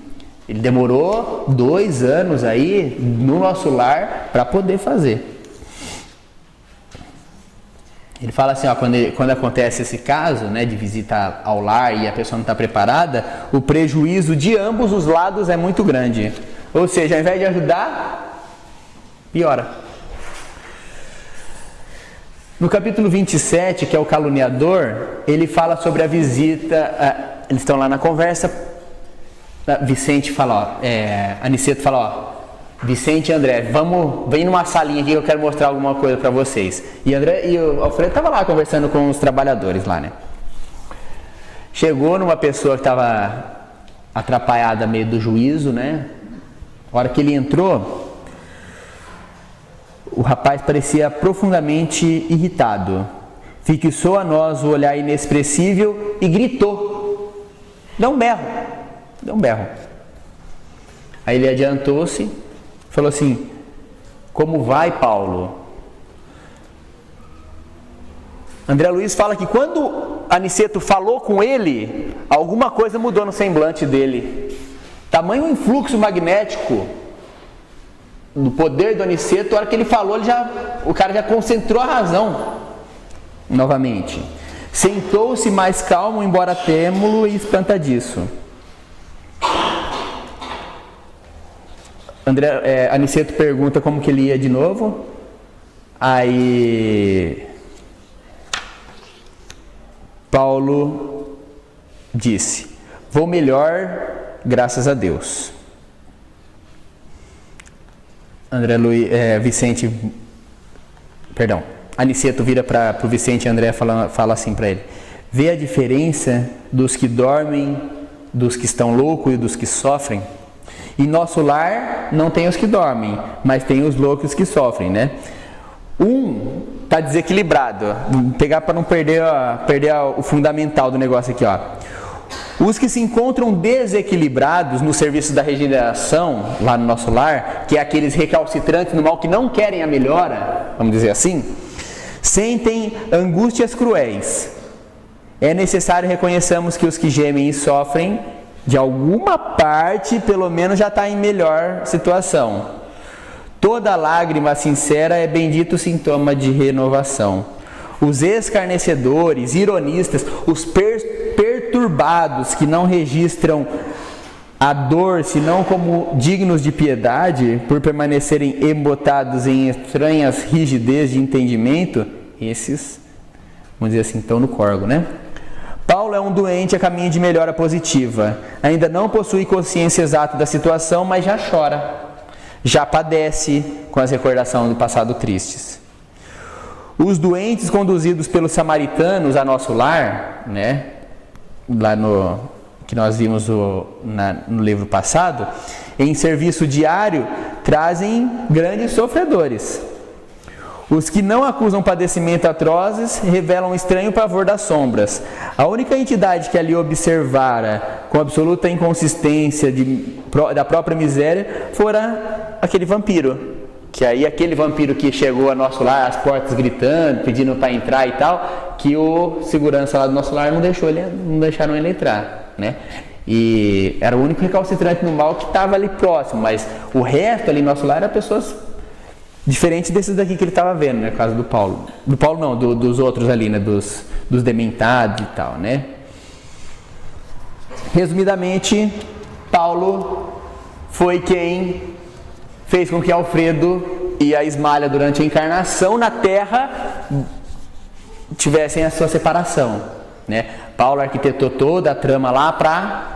ele demorou 2 anos aí no nosso lar para poder fazer. Ele fala assim, ó, quando acontece esse caso, né, de visita ao lar e a pessoa não está preparada, o prejuízo de ambos os lados é muito grande. Ou seja, ao invés de ajudar, piora. No capítulo 27, que é o caluniador, ele fala sobre a visita, eles estão lá na conversa, Vicente fala, Aniceto fala, ó, Vicente e André, vem numa salinha aqui que eu quero mostrar alguma coisa para vocês. E o Alfredo estava lá conversando com os trabalhadores lá, né? Chegou numa pessoa que estava atrapalhada meio do juízo, né? A hora que ele entrou, o rapaz parecia profundamente irritado. Fixou a nós o olhar inexpressível e gritou. Deu um berro. Aí ele adiantou-se, falou assim, como vai, Paulo? André Luiz fala que quando Aniceto falou com ele, alguma coisa mudou no semblante dele. Tamanho influxo magnético do poder do Aniceto, a hora que ele falou, o cara já concentrou a razão novamente. Sentou-se mais calmo, embora trêmulo e espantadiço. Aniceto pergunta como que ele ia de novo. Aí Paulo disse, vou melhor, graças a Deus. Aniceto vira para o Vicente e André fala assim para ele, vê a diferença dos que dormem, dos que estão loucos e dos que sofrem? Em nosso lar não tem os que dormem, mas tem os loucos que sofrem, né? Um está desequilibrado. Vou pegar para não perder o fundamental do negócio aqui, ó. Os que se encontram desequilibrados no serviço da regeneração, lá no nosso lar, que é aqueles recalcitrantes no mal que não querem a melhora, vamos dizer assim, sentem angústias cruéis. É necessário reconheçamos que os que gemem e sofrem, de alguma parte, pelo menos já está em melhor situação. Toda lágrima sincera é bendito sintoma de renovação. Os escarnecedores, ironistas, os perturbados que não registram a dor, senão como dignos de piedade, por permanecerem embotados em estranhas rigidez de entendimento, esses, vamos dizer assim, estão no corgo, né? Paulo é um doente a caminho de melhora positiva. Ainda não possui consciência exata da situação, mas já chora. Já padece com as recordações do passado tristes. Os doentes conduzidos pelos samaritanos a nosso lar, né? Lá no que nós vimos no livro passado, em serviço diário, trazem grandes sofredores. Os que não acusam padecimento atrozes revelam um estranho pavor das sombras. A única entidade que ali observara com absoluta inconsistência da própria miséria fora aquele vampiro. Que aí aquele vampiro que chegou ao nosso lar, as portas gritando, pedindo para entrar e tal, que o segurança lá do nosso lar não deixaram ele entrar, né? E era o único recalcitrante no mal que estava ali próximo, mas o resto ali no nosso lar era pessoas diferente desses daqui que ele estava vendo, né? No caso do Paulo. Do Paulo não, dos outros ali, né? Dos dementados e tal, né? Resumidamente, Paulo foi quem fez com que Alfredo e a Ismália, durante a encarnação na Terra, tivessem a sua separação, né? Paulo arquitetou toda a trama lá para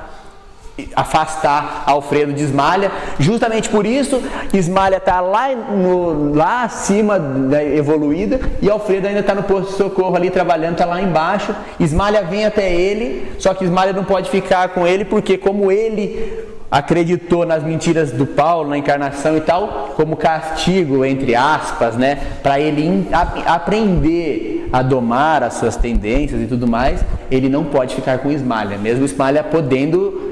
afastar Alfredo de Ismalha. Justamente por isso, Ismalha está lá acima da evoluída e Alfredo ainda está no posto de socorro ali trabalhando, está lá embaixo. Ismalha vem até ele, só que Ismalha não pode ficar com ele porque como ele acreditou nas mentiras do Paulo, na encarnação e tal, como castigo, entre aspas, né, para ele aprender a domar as suas tendências e tudo mais, ele não pode ficar com Ismalha, mesmo Ismalha podendo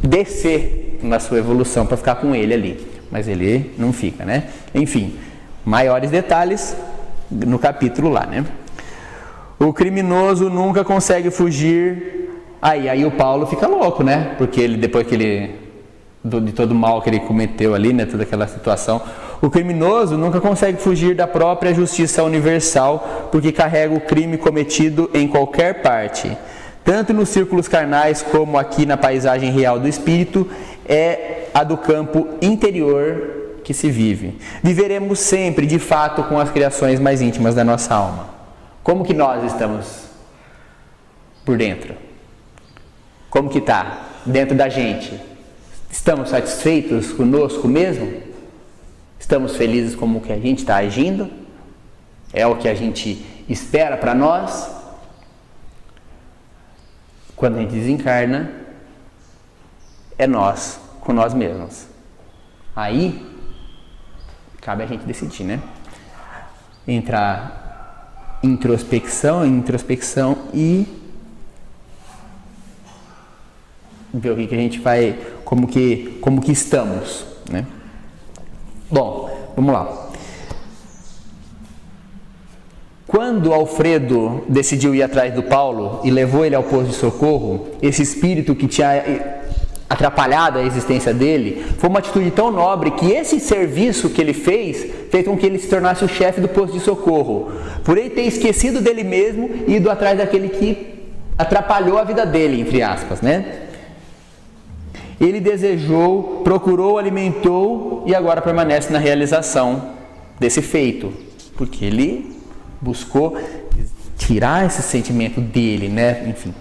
descer na sua evolução para ficar com ele ali, mas ele não fica, né? Enfim, maiores detalhes no capítulo lá, né? O criminoso nunca consegue fugir. Aí o Paulo fica louco, né? Porque ele, depois que ele de todo o mal que ele cometeu ali, né, toda aquela situação, o criminoso nunca consegue fugir da própria justiça universal, porque carrega o crime cometido em qualquer parte. Tanto nos círculos carnais como aqui na paisagem real do espírito, é a do campo interior que se vive. Viveremos sempre, de fato, com as criações mais íntimas da nossa alma. Como que nós estamos por dentro? Como que está dentro da gente? Estamos satisfeitos conosco mesmo? Estamos felizes como que a gente está agindo? É o que a gente espera para nós? Quando a gente desencarna, é nós, com nós mesmos. Aí, cabe a gente decidir, né? Entrar introspecção e ver o que a gente vai, como que estamos, né? Bom, vamos lá. Quando Alfredo decidiu ir atrás do Paulo e levou ele ao posto de socorro, esse espírito que tinha atrapalhado a existência dele, foi uma atitude tão nobre que esse serviço que ele fez com que ele se tornasse o chefe do posto de socorro, por ele ter esquecido dele mesmo e ido atrás daquele que atrapalhou a vida dele, entre aspas, né? Ele desejou, procurou, alimentou e agora permanece na realização desse feito, porque ele buscou tirar esse sentimento dele, né? Enfim,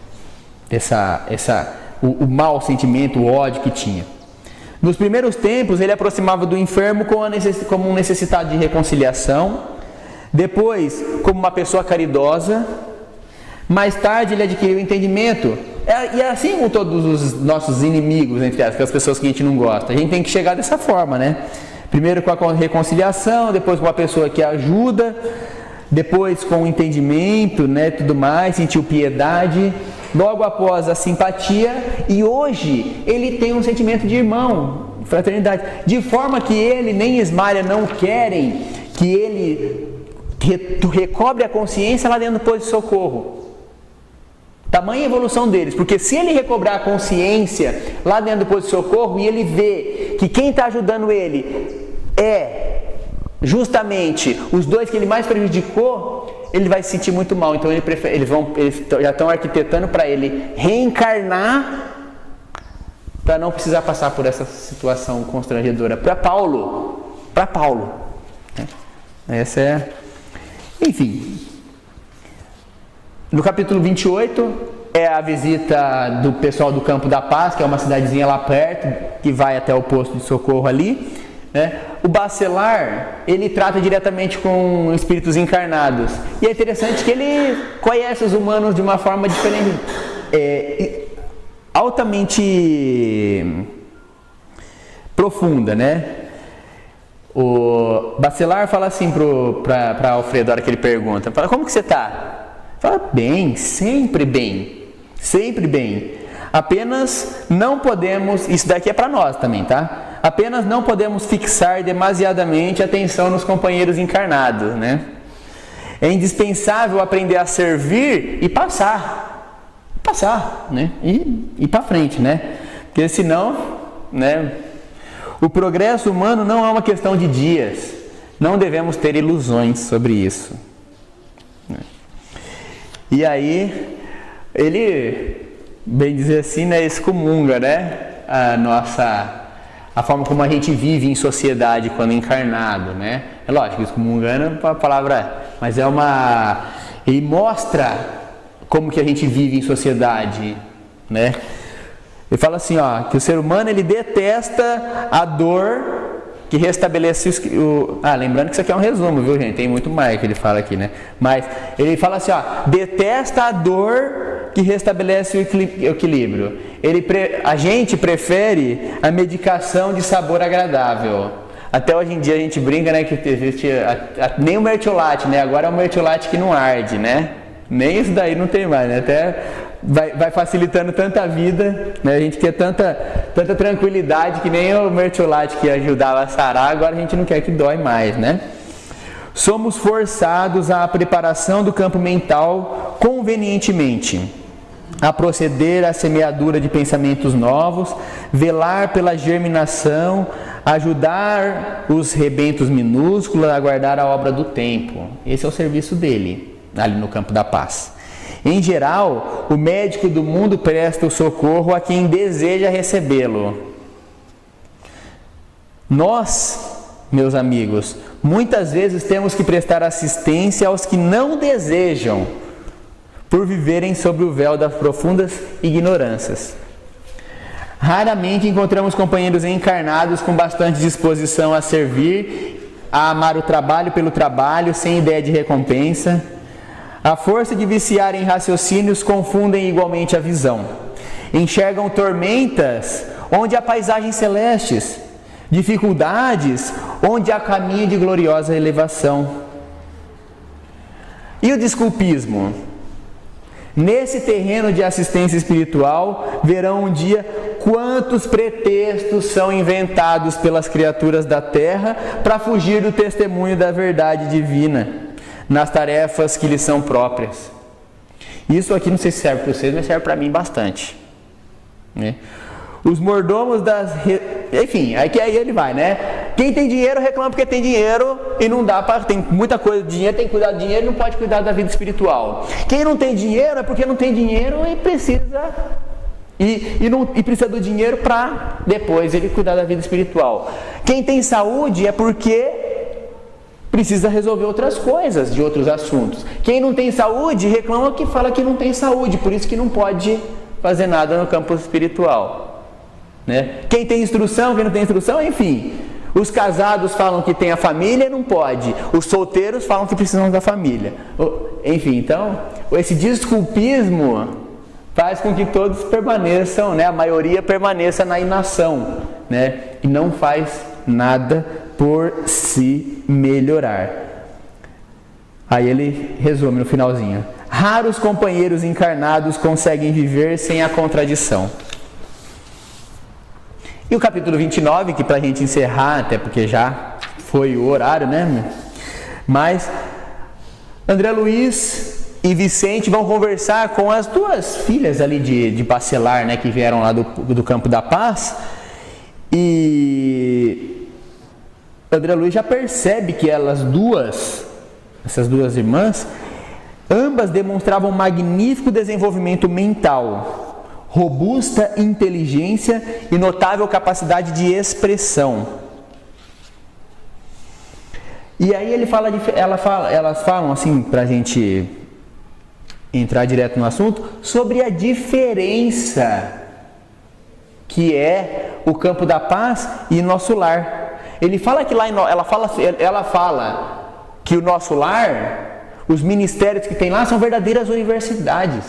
o mau sentimento, o ódio que tinha. Nos primeiros tempos, ele aproximava do enfermo como um necessitado de reconciliação, depois, como uma pessoa caridosa. Mais tarde, ele adquiriu o entendimento. E é assim com todos os nossos inimigos, entre as pessoas que a gente não gosta. A gente tem que chegar dessa forma, né? Primeiro com a reconciliação, depois com a pessoa que ajuda, depois com o entendimento, né, tudo mais, sentiu piedade, logo após a simpatia, e hoje ele tem um sentimento de irmão, fraternidade, de forma que ele nem Ismalha não querem que ele recobre a consciência lá dentro do posto de socorro. Tamanha evolução deles, porque se ele recobrar a consciência lá dentro do posto de socorro e ele vê que quem está ajudando ele é justamente os dois que ele mais prejudicou, ele vai se sentir muito mal. Então eles já estão arquitetando para ele reencarnar para não precisar passar por essa situação constrangedora. Para Paulo, essa é, enfim. No capítulo 28 é a visita do pessoal do Campo da Paz, que é uma cidadezinha lá perto, que vai até o posto de socorro ali, né? O Bacelar, ele trata diretamente com espíritos encarnados. E é interessante que ele conhece os humanos de uma forma diferente, altamente profunda, né? O Bacelar fala assim para Alfredo, na hora que ele pergunta, fala, como que você está? Fala, bem, sempre bem, sempre bem. Apenas não podemos, isso daqui é para nós também, tá? Apenas não podemos fixar demasiadamente a atenção nos companheiros encarnados, né? É indispensável aprender a servir e passar, né? E ir para frente, né? Porque senão, né? O progresso humano não é uma questão de dias. Não devemos ter ilusões sobre isso. E aí, ele, bem dizer assim, né, excomunga, né, a forma como a gente vive em sociedade quando encarnado, né? É lógico, excomungando é uma palavra, mas ele mostra como que a gente vive em sociedade, né? Ele fala assim, ó, que o ser humano ele detesta a dor que restabelece lembrando que isso aqui é um resumo, viu, gente? Tem muito mais que ele fala aqui, né? Mas ele fala assim, ó, detesta a dor que restabelece o equilíbrio. A gente prefere a medicação de sabor agradável. Até hoje em dia a gente brinca, né, que existe nem o mertiolate, né? Agora é o mertiolate que não arde, né? Nem isso daí não tem mais, né? Até vai facilitando tanta vida, né? A gente quer tanta tranquilidade que nem o mertiolate que ajudava a sarar, agora a gente não quer que dói mais, né? Somos forçados à preparação do campo mental convenientemente, a proceder à semeadura de pensamentos novos, velar pela germinação, ajudar os rebentos minúsculos a guardar a obra do tempo. Esse é o serviço dele, ali no campo da paz. Em geral, o médico do mundo presta o socorro a quem deseja recebê-lo. Nós, meus amigos, muitas vezes temos que prestar assistência aos que não desejam, por viverem sob o véu das profundas ignorâncias. Raramente encontramos companheiros encarnados com bastante disposição a servir, a amar o trabalho pelo trabalho, sem ideia de recompensa. A força de viciar em raciocínios confundem igualmente a visão. Enxergam tormentas onde há paisagens celestes, dificuldades onde há caminho de gloriosa elevação. E o desculpismo? Nesse terreno de assistência espiritual, verão um dia quantos pretextos são inventados pelas criaturas da terra para fugir do testemunho da verdade divina nas tarefas que lhes são próprias. Isso aqui não sei se serve para vocês, mas serve para mim bastante, né? Os mordomos enfim, aí ele vai, né? Quem tem dinheiro reclama porque tem dinheiro e não dá para... Tem muita coisa de dinheiro, tem que cuidar do dinheiro e não pode cuidar da vida espiritual. Quem não tem dinheiro é porque não tem dinheiro e precisa... E precisa do dinheiro para depois ele cuidar da vida espiritual. Quem tem saúde é porque precisa resolver outras coisas, de outros assuntos. Quem não tem saúde reclama que fala que não tem saúde, por isso que não pode fazer nada no campo espiritual, né? Quem tem instrução, quem não tem instrução, enfim. Os casados falam que tem a família e não pode. Os solteiros falam que precisam da família. Enfim, então, esse desculpismo faz com que todos permaneçam, né? A maioria permaneça na inação, né? E não faz nada por se melhorar. Aí ele resume no finalzinho: raros companheiros encarnados conseguem viver sem a contradição. E o capítulo 29, que para a gente encerrar, até porque já foi o horário, né? Mas André Luiz e Vicente vão conversar com as duas filhas ali de Bacelar, né? Que vieram lá do Campo da Paz. E André Luiz já percebe que essas duas irmãs, ambas demonstravam um magnífico desenvolvimento mental, robusta inteligência e notável capacidade de expressão. E aí elas falam assim, para a gente entrar direto no assunto, sobre a diferença que é o Campo da Paz e nosso lar. Ele fala que ela fala que o nosso lar, os ministérios que tem lá são verdadeiras universidades,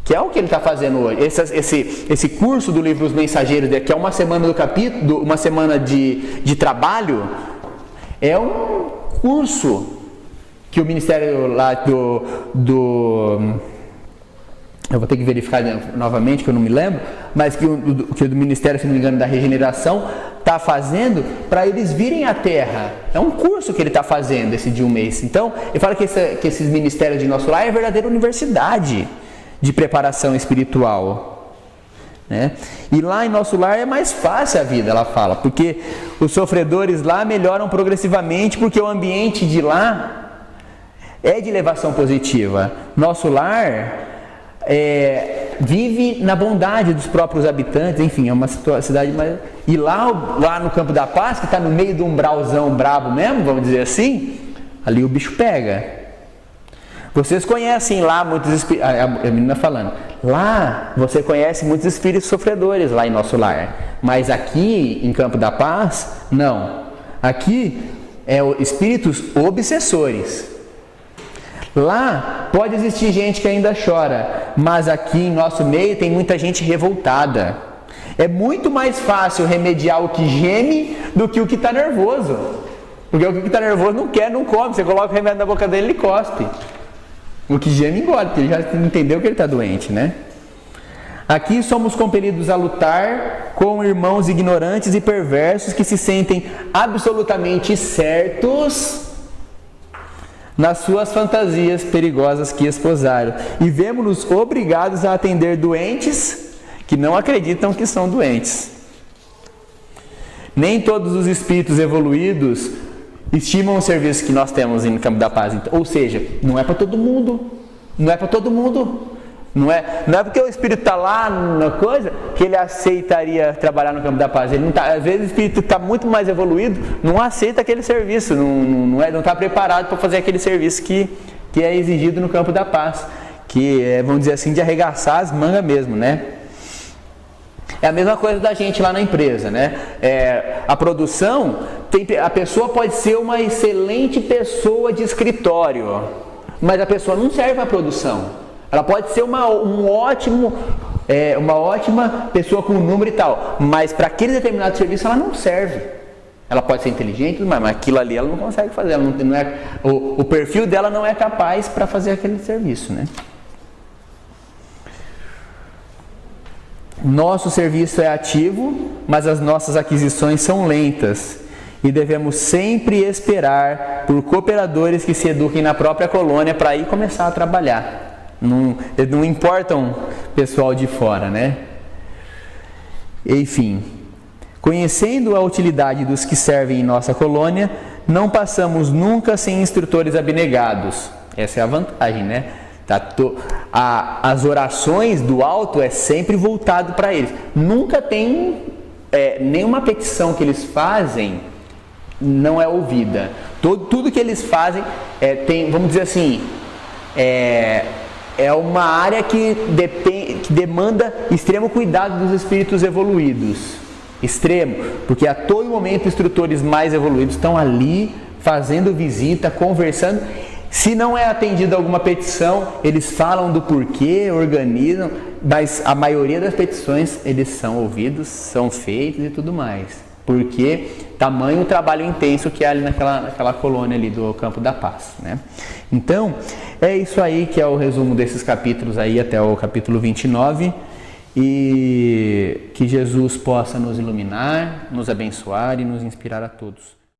que é o que ele está fazendo hoje. Esse curso do livro Os Mensageiros, que é uma semana do capítulo, uma semana de trabalho, é um curso que o ministério lá eu vou ter que verificar novamente, que eu não me lembro, mas que o do Ministério, se não me engano, da Regeneração, está fazendo para eles virem à Terra. É um curso que ele está fazendo, esse de um mês. Então, ele fala que esses ministérios de nosso lar é a verdadeira universidade de preparação espiritual, né? E lá em nosso lar é mais fácil a vida, ela fala, porque os sofredores lá melhoram progressivamente, porque o ambiente de lá é de elevação positiva. Nosso lar vive na bondade dos próprios habitantes, enfim, é uma cidade mais... E lá no Campo da Paz, que está no meio de um umbralzão brabo mesmo, vamos dizer assim, ali o bicho pega. Vocês conhecem lá muitos espíritos, a menina falando, lá você conhece muitos espíritos sofredores lá em nosso lar, mas aqui em Campo da Paz, não. Aqui é espíritos obsessores. Lá pode existir gente que ainda chora, mas aqui em nosso meio tem muita gente revoltada. É muito mais fácil remediar o que geme do que o que está nervoso. Porque o que está nervoso não quer, não come. Você coloca o remédio na boca dele, ele cospe. O que geme engole, porque ele já entendeu que ele está doente, né? Aqui somos compelidos a lutar com irmãos ignorantes e perversos que se sentem absolutamente certos nas suas fantasias perigosas que esposaram. E vemos-nos obrigados a atender doentes que não acreditam que são doentes. Nem todos os espíritos evoluídos estimam o serviço que nós temos no Campo da Paz. Ou seja, não é para todo mundo. Não é para todo mundo. Não é porque o espírito está lá na coisa que ele aceitaria trabalhar no Campo da Paz. Ele não tá, às vezes o espírito está muito mais evoluído, não aceita aquele serviço, não está preparado para fazer aquele serviço que é exigido no Campo da Paz. Que é, vamos dizer assim, de arregaçar as mangas mesmo, né? É a mesma coisa da gente lá na empresa, né? A produção, a pessoa pode ser uma excelente pessoa de escritório, mas a pessoa não serve para a produção. Ela pode ser uma ótima pessoa com número e tal, mas para aquele determinado serviço ela não serve. Ela pode ser inteligente, mas aquilo ali ela não consegue fazer. Ela não é, o perfil dela não é capaz para fazer aquele serviço, né? Nosso serviço é ativo, mas as nossas aquisições são lentas e devemos sempre esperar por cooperadores que se eduquem na própria colônia para aí começar a trabalhar. Não importam pessoal de fora, né? Enfim, conhecendo a utilidade dos que servem em nossa colônia, não passamos nunca sem instrutores abnegados. Essa é a vantagem, né? As orações do alto é sempre voltado para eles. Nunca tem nenhuma petição que eles fazem não é ouvida. Tudo que eles fazem tem, vamos dizer assim, é uma área que demanda extremo cuidado dos espíritos evoluídos. Extremo, porque a todo momento instrutores mais evoluídos estão ali fazendo visita, conversando. Se não é atendida alguma petição, eles falam do porquê, organizam, mas a maioria das petições eles são ouvidos, são feitos e tudo mais. Porque tamanho o trabalho intenso que há ali naquela colônia ali do Campo da Paz, né? Então, é isso aí que é o resumo desses capítulos aí até o capítulo 29. E que Jesus possa nos iluminar, nos abençoar e nos inspirar a todos.